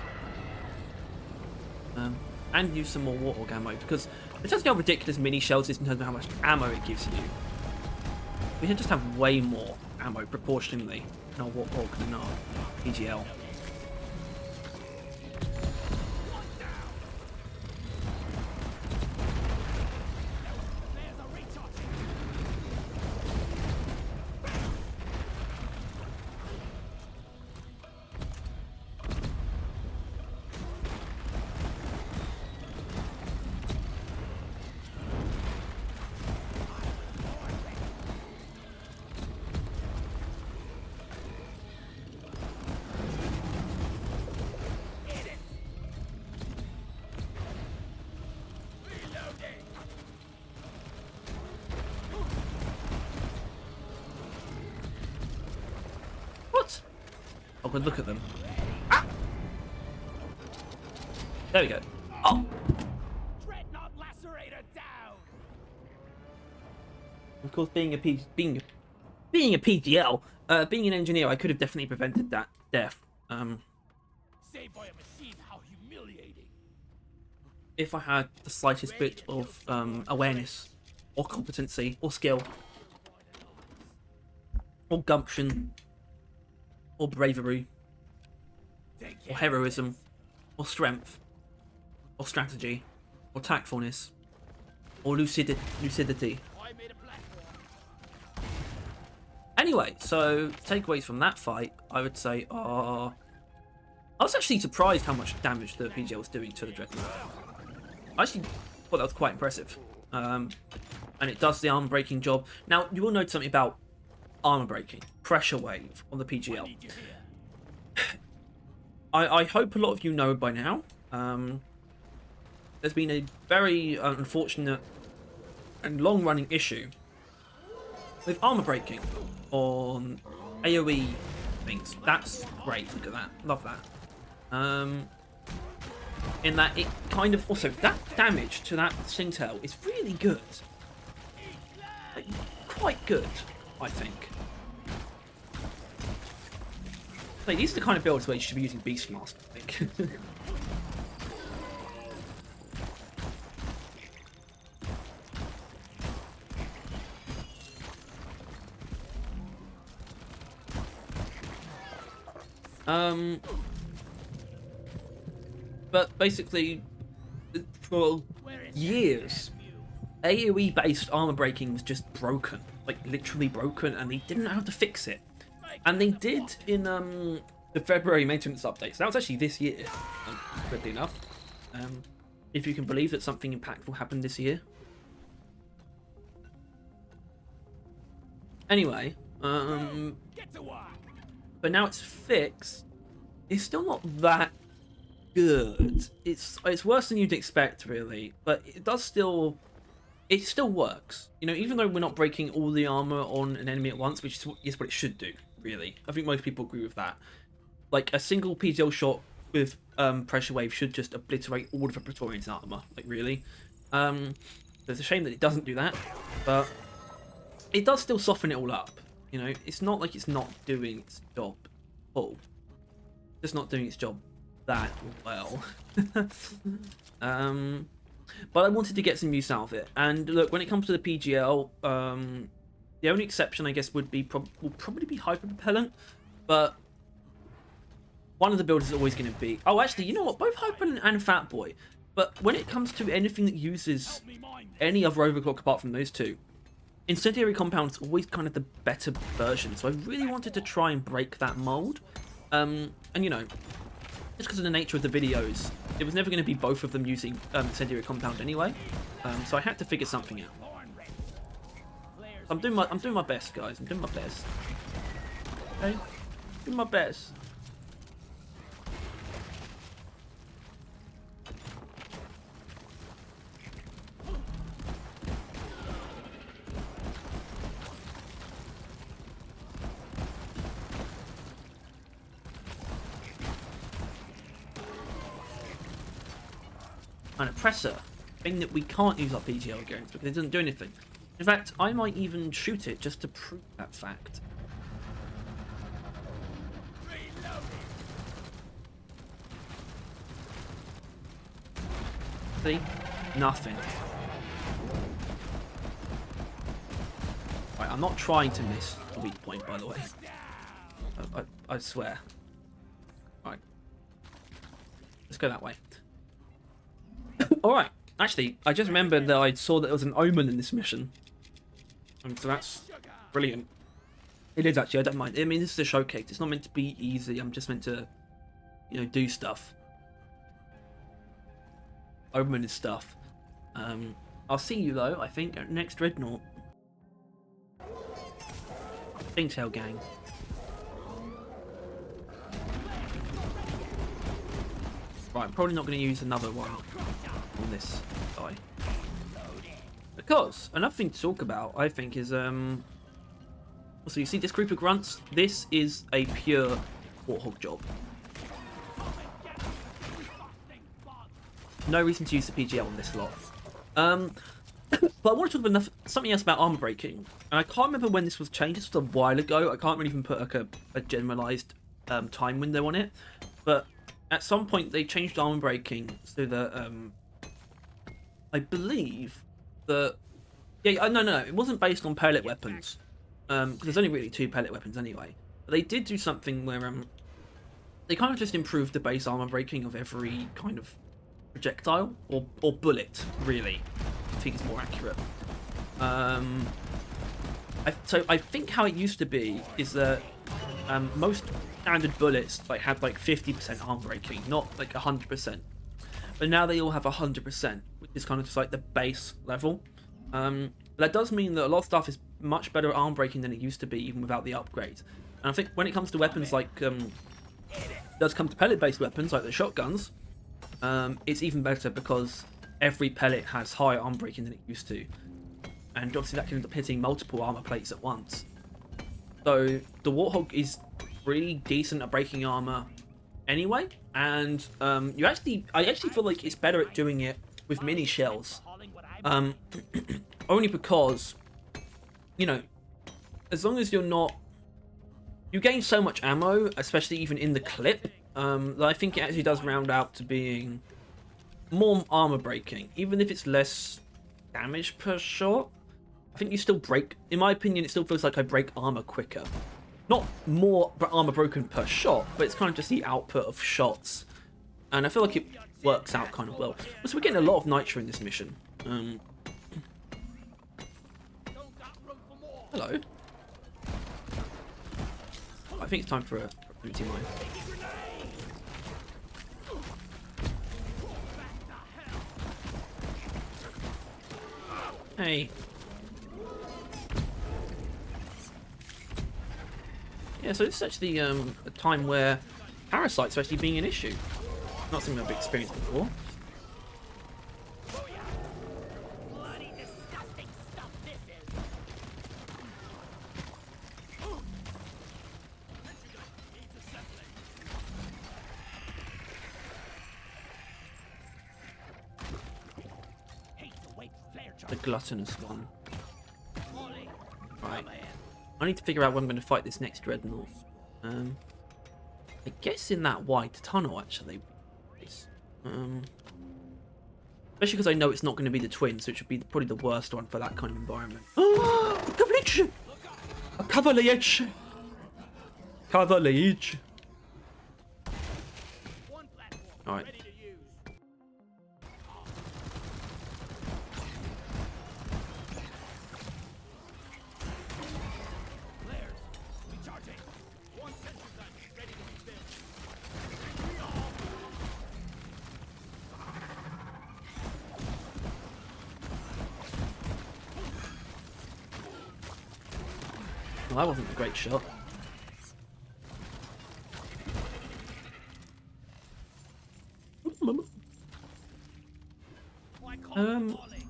And use some more Warthog ammo, because it tells you how ridiculous mini shells is in terms of how much ammo it gives you. We can just have way more ammo proportionally in our Warthog than in our PGL. Oh, good, look at them. Ah! There we go. Oh! Dreadnought lacerator down. Of course, being a PGL, being an engineer, I could have definitely prevented that death. Saved by a machine, how humiliating. If I had the slightest bit of awareness, or competency, or skill, or gumption, or bravery, or heroism, or strength, or strategy, or tactfulness, or lucidity. Anyway, so takeaways from that fight, I would say are... I was actually surprised how much damage the PGL was doing to the Dreadnought. I actually thought that was quite impressive. And it does the armor breaking job. Now, you will note something about armor breaking, pressure wave on the PGL. I hope a lot of you know by now. There's been a very unfortunate and long-running issue with armor breaking on AoE things. That's great. Look at that. Love that. In that it kind of also that damage to that Singtail is really good. Like, quite good, I think. Like, these are the kind of builds where you should be using Beastmaster, I think. But basically, for years, AoE-based armor breaking was just broken, like literally broken, and they didn't know how to fix it. And they did in the February maintenance update. So that was actually this year, weirdly enough. if you can believe that something impactful happened this year. Anyway, Get to work. but now it's fixed. It's still not that good. It's worse than you'd expect, really, but it still works. You know, even though we're not breaking all the armor on an enemy at once, which is what it should do, really. I think most people agree with that. Like, a single PGL shot with pressure wave should just obliterate all of a Praetorian's armor, like, really. So it's a shame that it doesn't do that, but it does still soften it all up. You know, it's not like it's not doing its job at all. Just not doing its job that well. But I wanted to get some use out of it. And look, when it comes to the PGL, the only exception, I guess, will probably be hyper propellant. But one of the builds is always going to be... Oh, actually, you know what? Both hyper and Fat Boy. But when it comes to anything that uses any other overclock apart from those two, Incendiary Compound's always kind of the better version. So I really wanted to try and break that mold. And, you know, just because of the nature of the videos, it was never going to be both of them using Incendiary Compound anyway. So I had to figure something out. I'm doing my best, guys. I'm doing my best. Okay? Doing my best. An oppressor, thing that we can't use our PGL against because it doesn't do anything. In fact, I might even shoot it just to prove that fact. See? Nothing. Right, I'm not trying to miss the weak point, by the way. I swear. Right. Let's go that way. Alright, actually, I just remembered that I saw that there was an omen in this mission. And so that's brilliant. It is actually, I don't mind. I mean, this is a showcase. It's not meant to be easy. I'm just meant to, you know, do stuff. Omen is stuff. I'll see you, though, I think, at next Dreadnought. Stingtail gang. Right, I'm probably not going to use another one on this guy. Because another thing to talk about, I think, is so you see this group of grunts? This is a pure Warthog job. No reason to use the PGL on this lot. But I want to talk about something else about armor breaking. And I can't remember when this was changed. This was a while ago. I can't really even put like a generalized time window on it. But at some point they changed armor breaking so that I believe that no, it wasn't based on pellet weapons because there's only really 2 pellet weapons anyway. But they did do something where they kind of just improved the base armor breaking of every kind of projectile or bullet, really. I think it's more accurate. So I think how it used to be is that most standard bullets had like 50% armor breaking, not like 100%. But now they all have 100%, which is kind of just like the base level. But that does mean that a lot of stuff is much better at armor breaking than it used to be, even without the upgrade. And I think when it comes to weapons like does come to pellet-based weapons like the shotguns, it's even better because every pellet has higher armor breaking than it used to. And obviously that can end up hitting multiple armor plates at once. So the Warthog is really decent at breaking armor anyway, and I actually feel like it's better at doing it with mini shells. Only because, you know, as long as you're not... You gain so much ammo, especially even in the clip, that I think it actually does round out to being more armor breaking, even if it's less damage per shot. I think you still break, in my opinion, it still feels like I break armor quicker. Not more armor broken per shot, but it's kind of just the output of shots. And I feel like it works out kind of well. So we're getting a lot of nitro in this mission. Hello. I think it's time for a proximity mine. Hey. Yeah, so this is actually a time where parasites are actually being an issue. Not something I've experienced before. Bloody disgusting stuff this is. Hate to wait flare The charge. gluttonous one. Molly. Right. I need to figure out when I'm going to fight this next dreadnought. I guess in that wide tunnel, actually. Especially because I know it's not going to be the twins, which would be probably the worst one for that kind of environment. Oh, coverage! A coverage! Coverage! One platform. Alright. Ready to use. Flares. Recharging. One sensor gun. Ready to be filled. Well, that wasn't a great shot. Why call it Molly?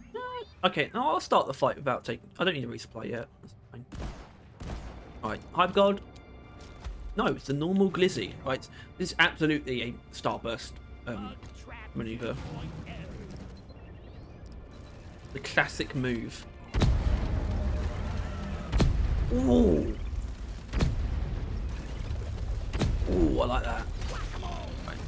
Okay, now I'll start the fight without taking... I don't need to resupply yet. That's fine. Alright, Hive Guard. No, it's the normal Glizzy. Right, this is absolutely a starburst maneuver. The classic move. Ooh. Ooh, I like that. Right.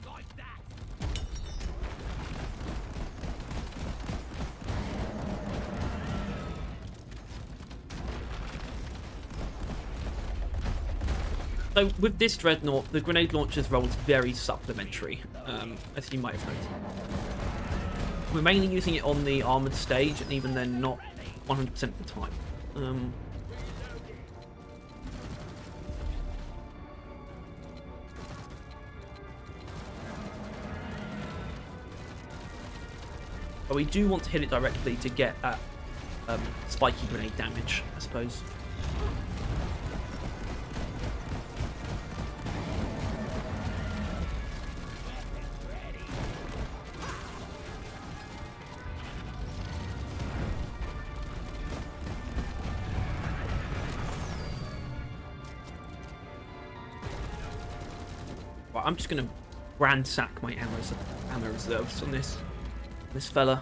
Like that. So with this dreadnought, the grenade launcher's role is very supplementary, as you might have noticed. We're mainly using it on the armoured stage, and even then not 100% of the time. But we do want to hit it directly to get that spiky grenade damage, I suppose. Right, I'm just gonna ransack my ammo reserves on this fella.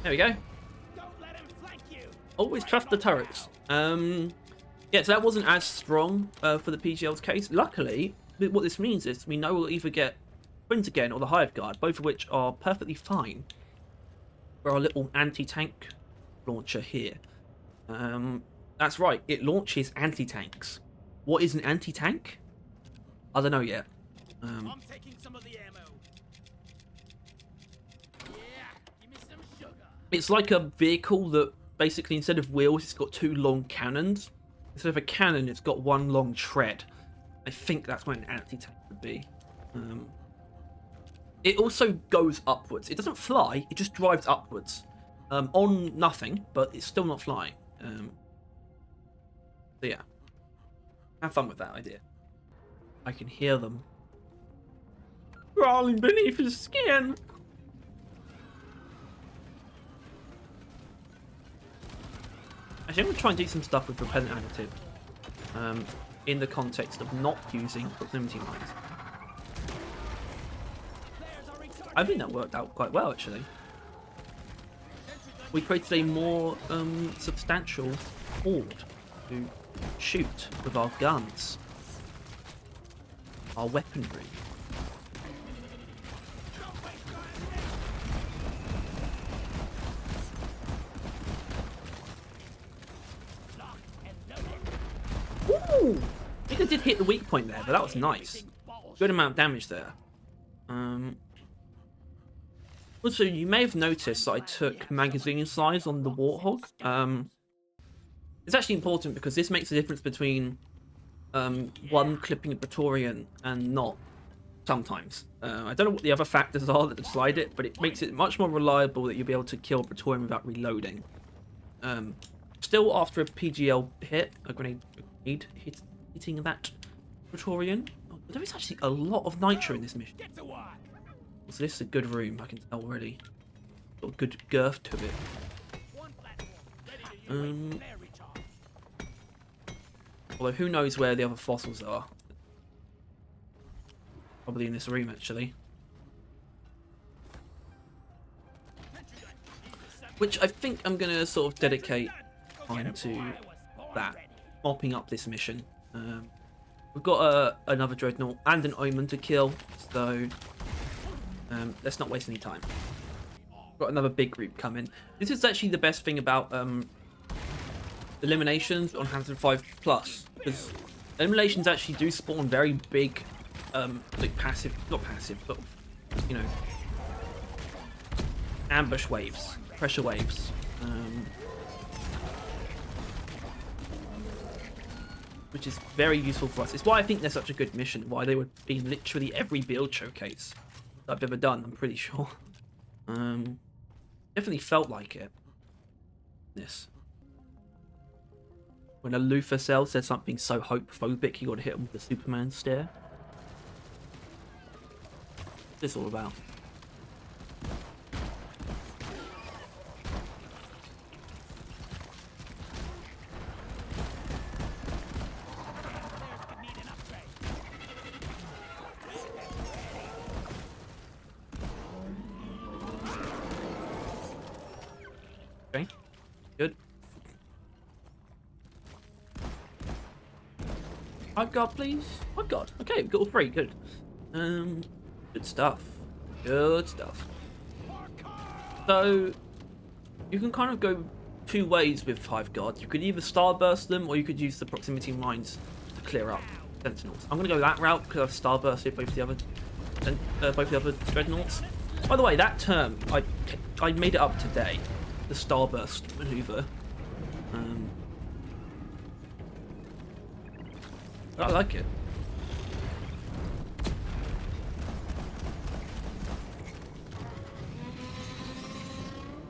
There we go. Don't let him flank you. Always trust the turrets. Yeah, so that wasn't as strong for the PGL's case. Luckily, what this means is we know we'll either get Twins again or the Hive Guard, both of which are perfectly fine for our little anti-tank launcher here. That's right, it launches anti-tanks. What is an anti-tank? I don't know yet. I'm taking some of the ammo. Yeah, give me some sugar. It's like a vehicle that basically instead of wheels, it's got two long cannons. Instead of a cannon, it's got one long tread. I think that's what an anti-tank would be. It also goes upwards. It doesn't fly, it just drives upwards. On nothing, but it's still not flying. So yeah. Have fun with that idea. I can hear them crawling beneath his skin. Actually, I'm going to try and do some stuff with repellent additive in the context of not using proximity mines. I think that worked out quite well, actually. We created a more substantial horde to shoot with our guns. our weaponry. Ooh! I think I did hit the weak point there, but that was nice. Good amount of damage there. Also, you may have noticed that I took magazine size on the Warthog. It's actually important because this makes a difference between one clipping a Praetorian and not sometimes. I don't know what the other factors are that decide it, but it makes it much more reliable that you'll be able to kill a Praetorian without reloading. Still, after a PGL hit, a grenade hitting that Praetorian, there is actually a lot of nitro in this mission. So this is a good room, I can tell already. Got a good girth to it. Although who knows where the other fossils are. Probably in this room, actually. Which I think I'm going to sort of dedicate time to that. Mopping up this mission. We've got another Dreadnought and an Omen to kill, so let's not waste any time. Got another big group coming. This is actually the best thing about eliminations on Hands of 5 Plus, because eliminations actually do spawn very big, like passive, not passive, but you know, ambush waves, pressure waves. Which is very useful for us. It's why I think they're such a good mission. Why they would be in literally every build showcase that I've ever done. I'm pretty sure. Definitely felt like it. This. When a Luther cell says something so hope-phobic, you got to hit him with the Superman stare. What's this all about? Okay, good. I've got, please. I've got. Okay, we've got all three. Good. Good stuff. Good stuff. So, you can kind of go two ways with 5 guards. You could either starburst them, or you could use the proximity mines to clear up sentinels. I'm gonna go that route because I've starbursted both the other dreadnoughts. By the way, that term I made it up today. The starburst maneuver. I like it.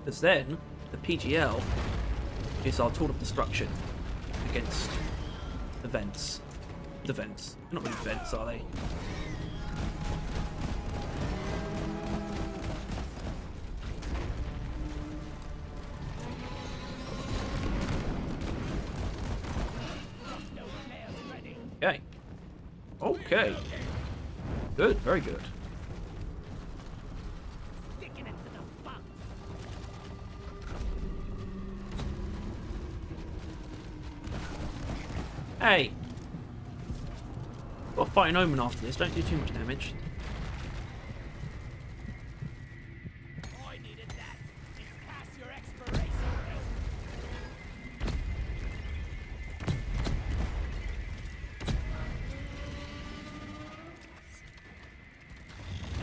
Because then the PGL is our tool of destruction against the vents. The vents. They're not really vents, are they? Okay. Okay. Good, very good. Hey! Got to fight an Omen after this, don't do too much damage.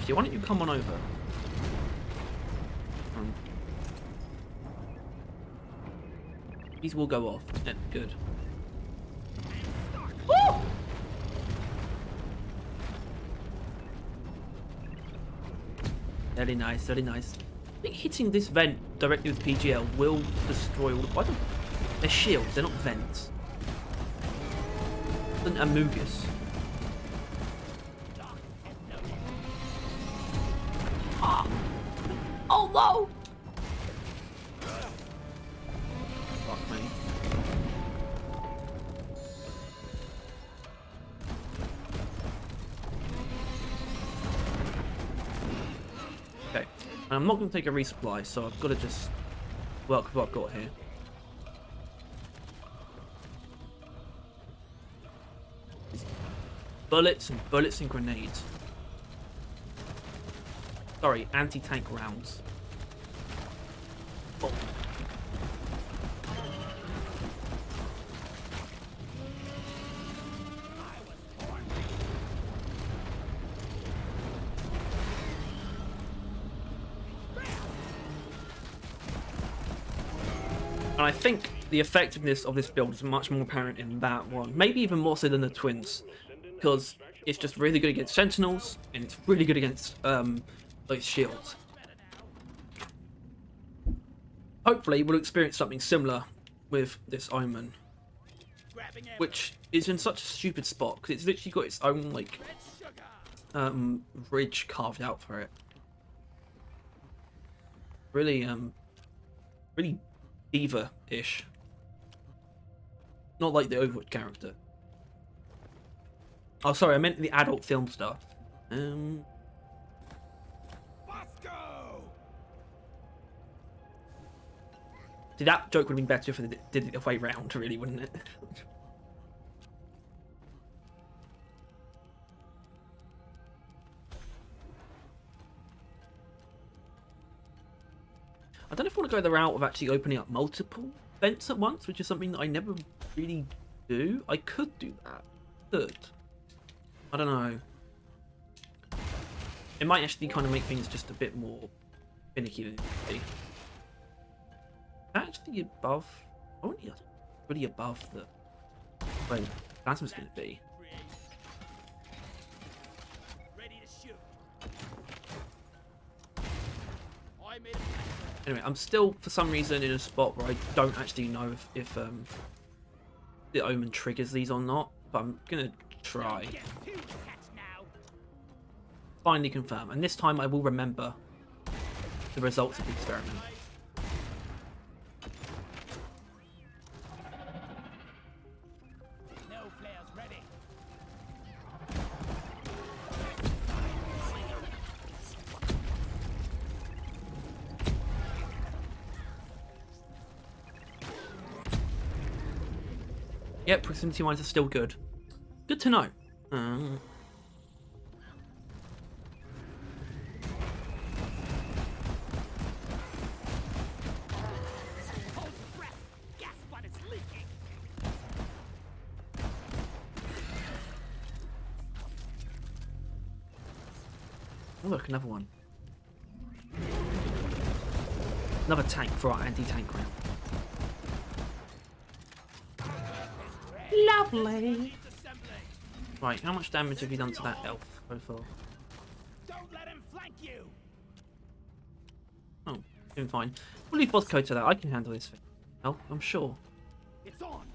Why don't you come on over? These will go off. Yeah, good. Woo! Very nice, very nice. I think hitting this vent directly with PGL will destroy all the... They're shields, they're not vents. An Amogus. Oh no! Fuck me. Okay, I'm not going to take a resupply, so I've got to just work with what I've got here. Bullets and bullets and grenades. Sorry, anti-tank rounds. Oh. And I think the effectiveness of this build is much more apparent in that one. Maybe even more so than the twins. Because it's just really good against sentinels, and it's really good against those shields. Hopefully we'll experience something similar with this Omen. Which is in such a stupid spot, because it's literally got its own, like, ridge carved out for it. Really, really diva-ish. Not like the Overwatch character. Oh, sorry, I meant the adult film star. See, that joke would have been better if it did it the way round, really, wouldn't it? I don't know if I want to go the route of actually opening up multiple vents at once, which is something that I never really do. I could do that. I don't know. It might actually kind of make things just a bit more finicky than it would be. Actually above... Only really above the... Wait, that's what's going to be. Anyway, I'm still, for some reason, in a spot where I don't actually know if the Omen triggers these or not, but I'm going to try. Finally confirm, and this time I will remember the results of the experiment. Yep, proximity mines are still good. Good to know. Oh look, another one. Another tank for our anti-tank round. Lovely. Right, how much damage have you done to that elf so far? Don't let him flank you. Oh, doing fine. We'll leave boss code to that. I can handle this thing. Elf, I'm sure. It's on.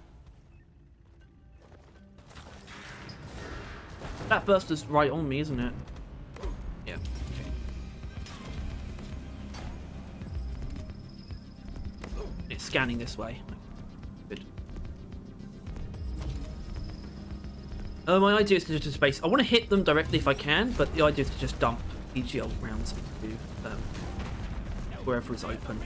That burster's right on me, isn't it? Yeah. Okay. It's scanning this way. Good. My idea is to just space. I want to hit them directly if I can, but the idea is to just dump EGL rounds into wherever is open.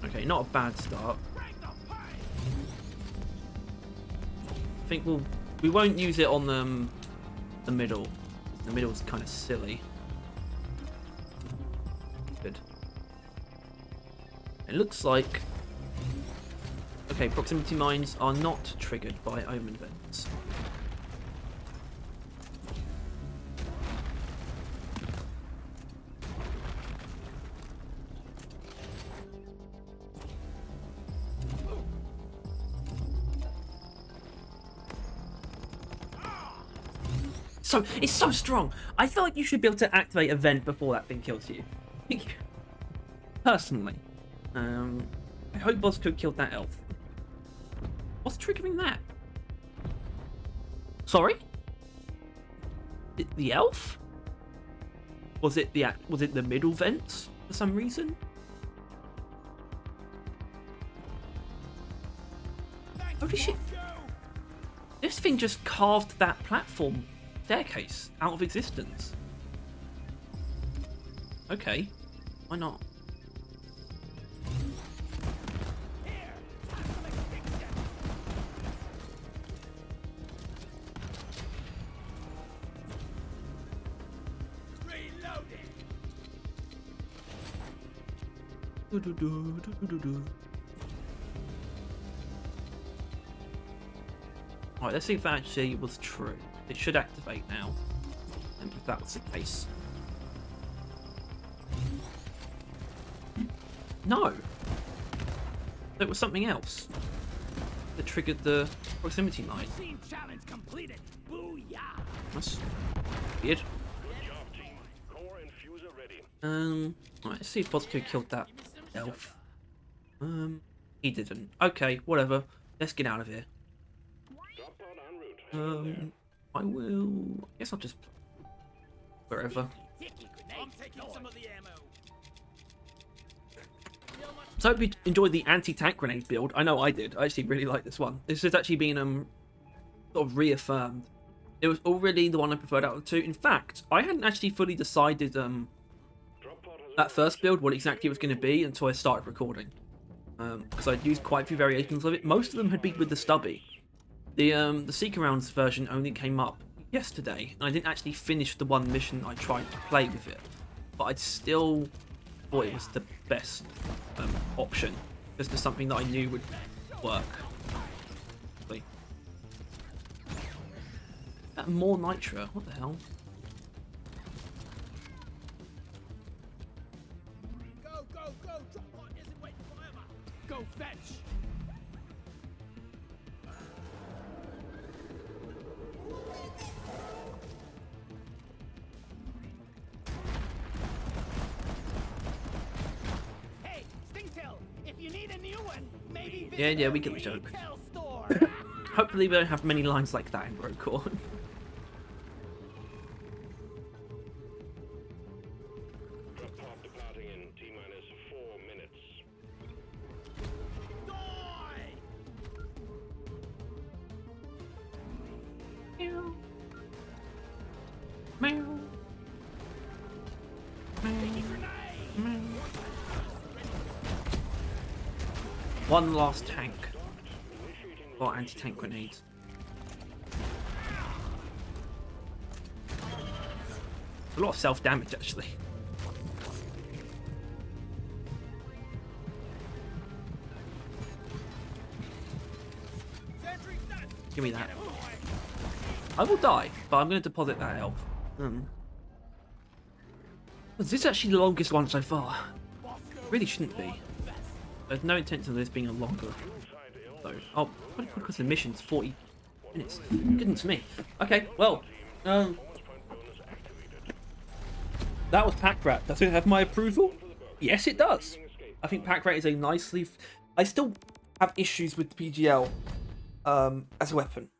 Okay, not a bad start. I think we won't use it on the middle. The middle's kind of silly. Good. It looks like... Okay, proximity mines are not triggered by Omen vents. So it's so strong. I feel like you should be able to activate a vent before that thing kills you. Personally, I hope boss code killed that elf. What's triggering that? Sorry? The elf? Was it the middle vents for some reason? Holy shit! This thing just carved that platform staircase out of existence. Okay, why not? Alright, let's see if that actually was true. It should activate now. And if that was the case. No! It was something else that triggered the proximity line. Machine challenge completed. Booyah! That's weird. Good job, team. Core infuser ready. Right, let's see if Bosco killed that elf. He didn't. Okay, whatever. Let's get out of here. Drop pod en route. Hang in there. I will. I guess I'll just wherever. I'm taking some of the ammo. So I hope you enjoyed the anti-tank grenade build. I know I did. I actually really like this one. This has actually been sort of reaffirmed. It was already the one I preferred out of the two. In fact, I hadn't actually fully decided Drop pod that first build what exactly it was going to be until I started recording. Because I'd used quite a few variations of it. Most of them had been with the stubby. The Seeker Rounds version only came up yesterday, and I didn't actually finish the one mission I tried to play with it. But I'd still thought it was the best option, just as something that I knew would work. Wait. More nitro? What the hell? Go, go, go! Drop pod isn't waiting forever. Go fetch. Hey, Stingtail! If you need a new one, maybe visit Yeah, we the get the joke. retail store. Hopefully we don't have many lines like that in Roadcore. Drop pod departing in T-minus 4 minutes. Die! Meow. Meow. Meow. One last tank. Or anti-tank grenades. A lot of self-damage, actually. Give me that. I will die, but I'm going to deposit that elf. This is actually the longest one so far. Really shouldn't be. There's no intention of this being a longer. So, oh, because the mission's 40 minutes. Goodness me. Okay, well, that was Pack Rat. Does it have my approval? Yes, it does. I think Pack Rat is a nicely. I still have issues with the PGL as a weapon.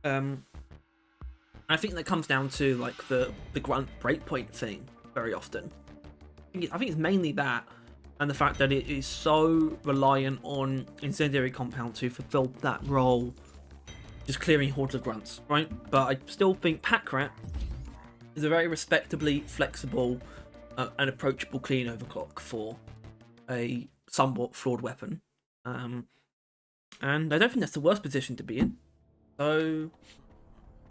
I think that comes down to like the grunt breakpoint thing very often. I think it's mainly that, and the fact that it is so reliant on incendiary compound to fulfill that role, just clearing hordes of grunts, right? But I still think Pack Rat is a very respectably flexible and approachable clean overclock for a somewhat flawed weapon. And I don't think that's the worst position to be in. So,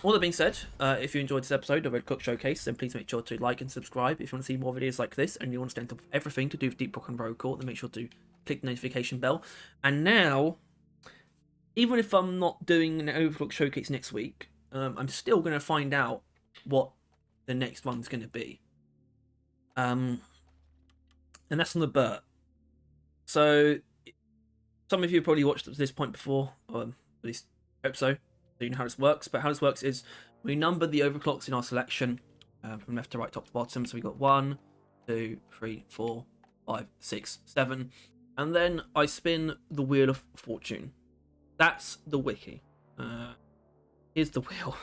all that being said, if you enjoyed this episode of Overclock Showcase, then please make sure to like and subscribe. If you want to see more videos like this and you want to stay on top of everything to do with Deep Rock and Road Court, then make sure to click the notification bell. And now, even if I'm not doing an Overclock Showcase next week, I'm still going to find out what the next one's going to be. And that's on the Burt. So, some of you probably watched up to this point before, or at least hope so. So you know how this works, but how this works is we number the overclocks in our selection from left to right, top to bottom. So we got 1, 2, 3, 4, 5, 6, 7, and then I spin the wheel of fortune. That's the wiki. Here's the wheel,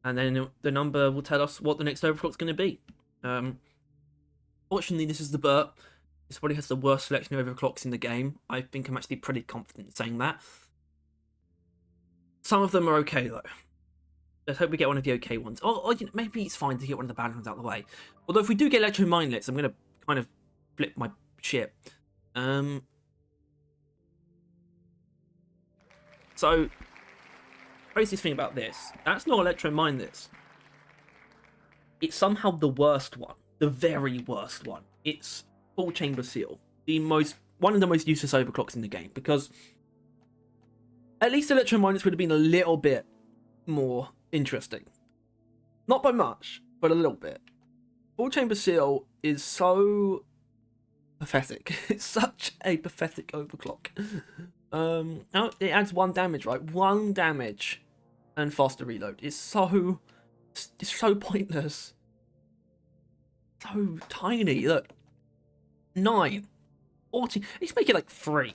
and then the number will tell us what the next overclock's going to be. Fortunately, this is the Burt. This probably has the worst selection of overclocks in the game. I think I'm actually pretty confident in saying that. Some of them are okay, though. Let's hope we get one of the okay ones. Or you know, maybe it's fine to get one of the bad ones out of the way. Although if we do get Electro Mindlets, I'm going to kind of flip my shit. So, craziest thing about this, that's not Electro Mindlets. It's somehow the worst one. The very worst one. It's Full Chamber Seal. one of the most useless overclocks in the game, because at least electromagnets would have been a little bit more interesting. Not by much, but a little bit. Full chamber seal is so pathetic. It's such a pathetic overclock. Now it adds 1 damage, right? 1 damage and faster reload. It's so pointless. So tiny. Look, 9, 14. Let's make it like 3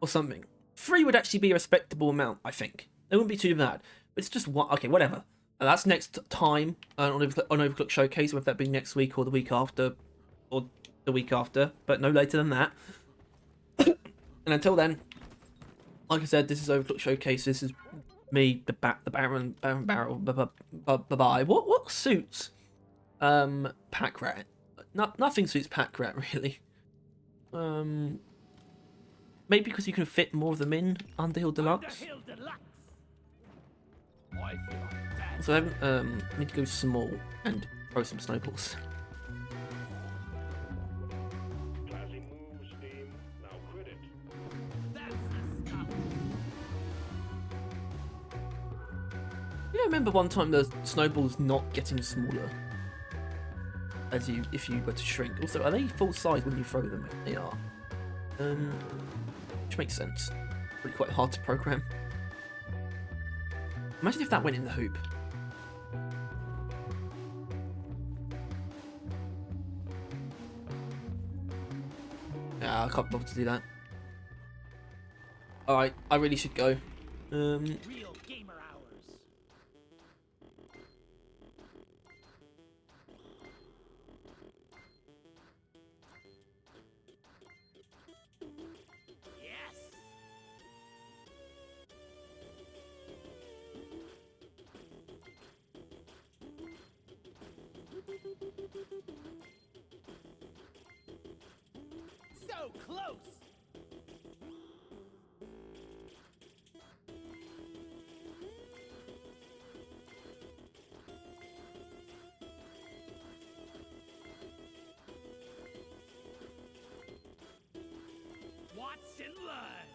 or something. 3 would actually be a respectable amount, I think. It wouldn't be too bad. But it's just 1. Okay, whatever. And that's next time on Overclock Showcase, whether that be next week or the week after, or the week after, but no later than that. And until then, like I said, this is Overclock Showcase. This is me, the Baron Barrel. Bye. What suits Pack Rat? Nothing suits Pack Rat really. Maybe because you can fit more of them in Underhill Deluxe. So I need to go small and throw some snowballs. Classy moves, team. Now quit it. That's the stuff. You remember one time the snowballs not getting smaller if you were to shrink. Also, are they full size when you throw them? They are. Which makes sense. Really quite hard to program. Imagine if that went in the hoop. Yeah, I can't bother to do that. Alright, I really should go. Real gamer hours. Yes. So close. Watch and learn.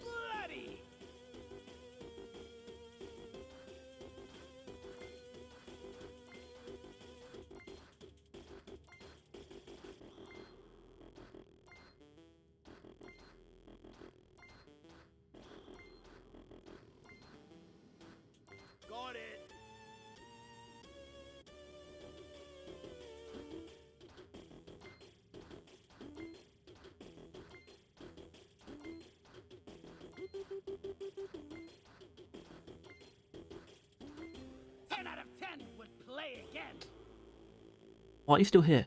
Bloody. Got it. Ten out of 10 would play again. Why are you still here?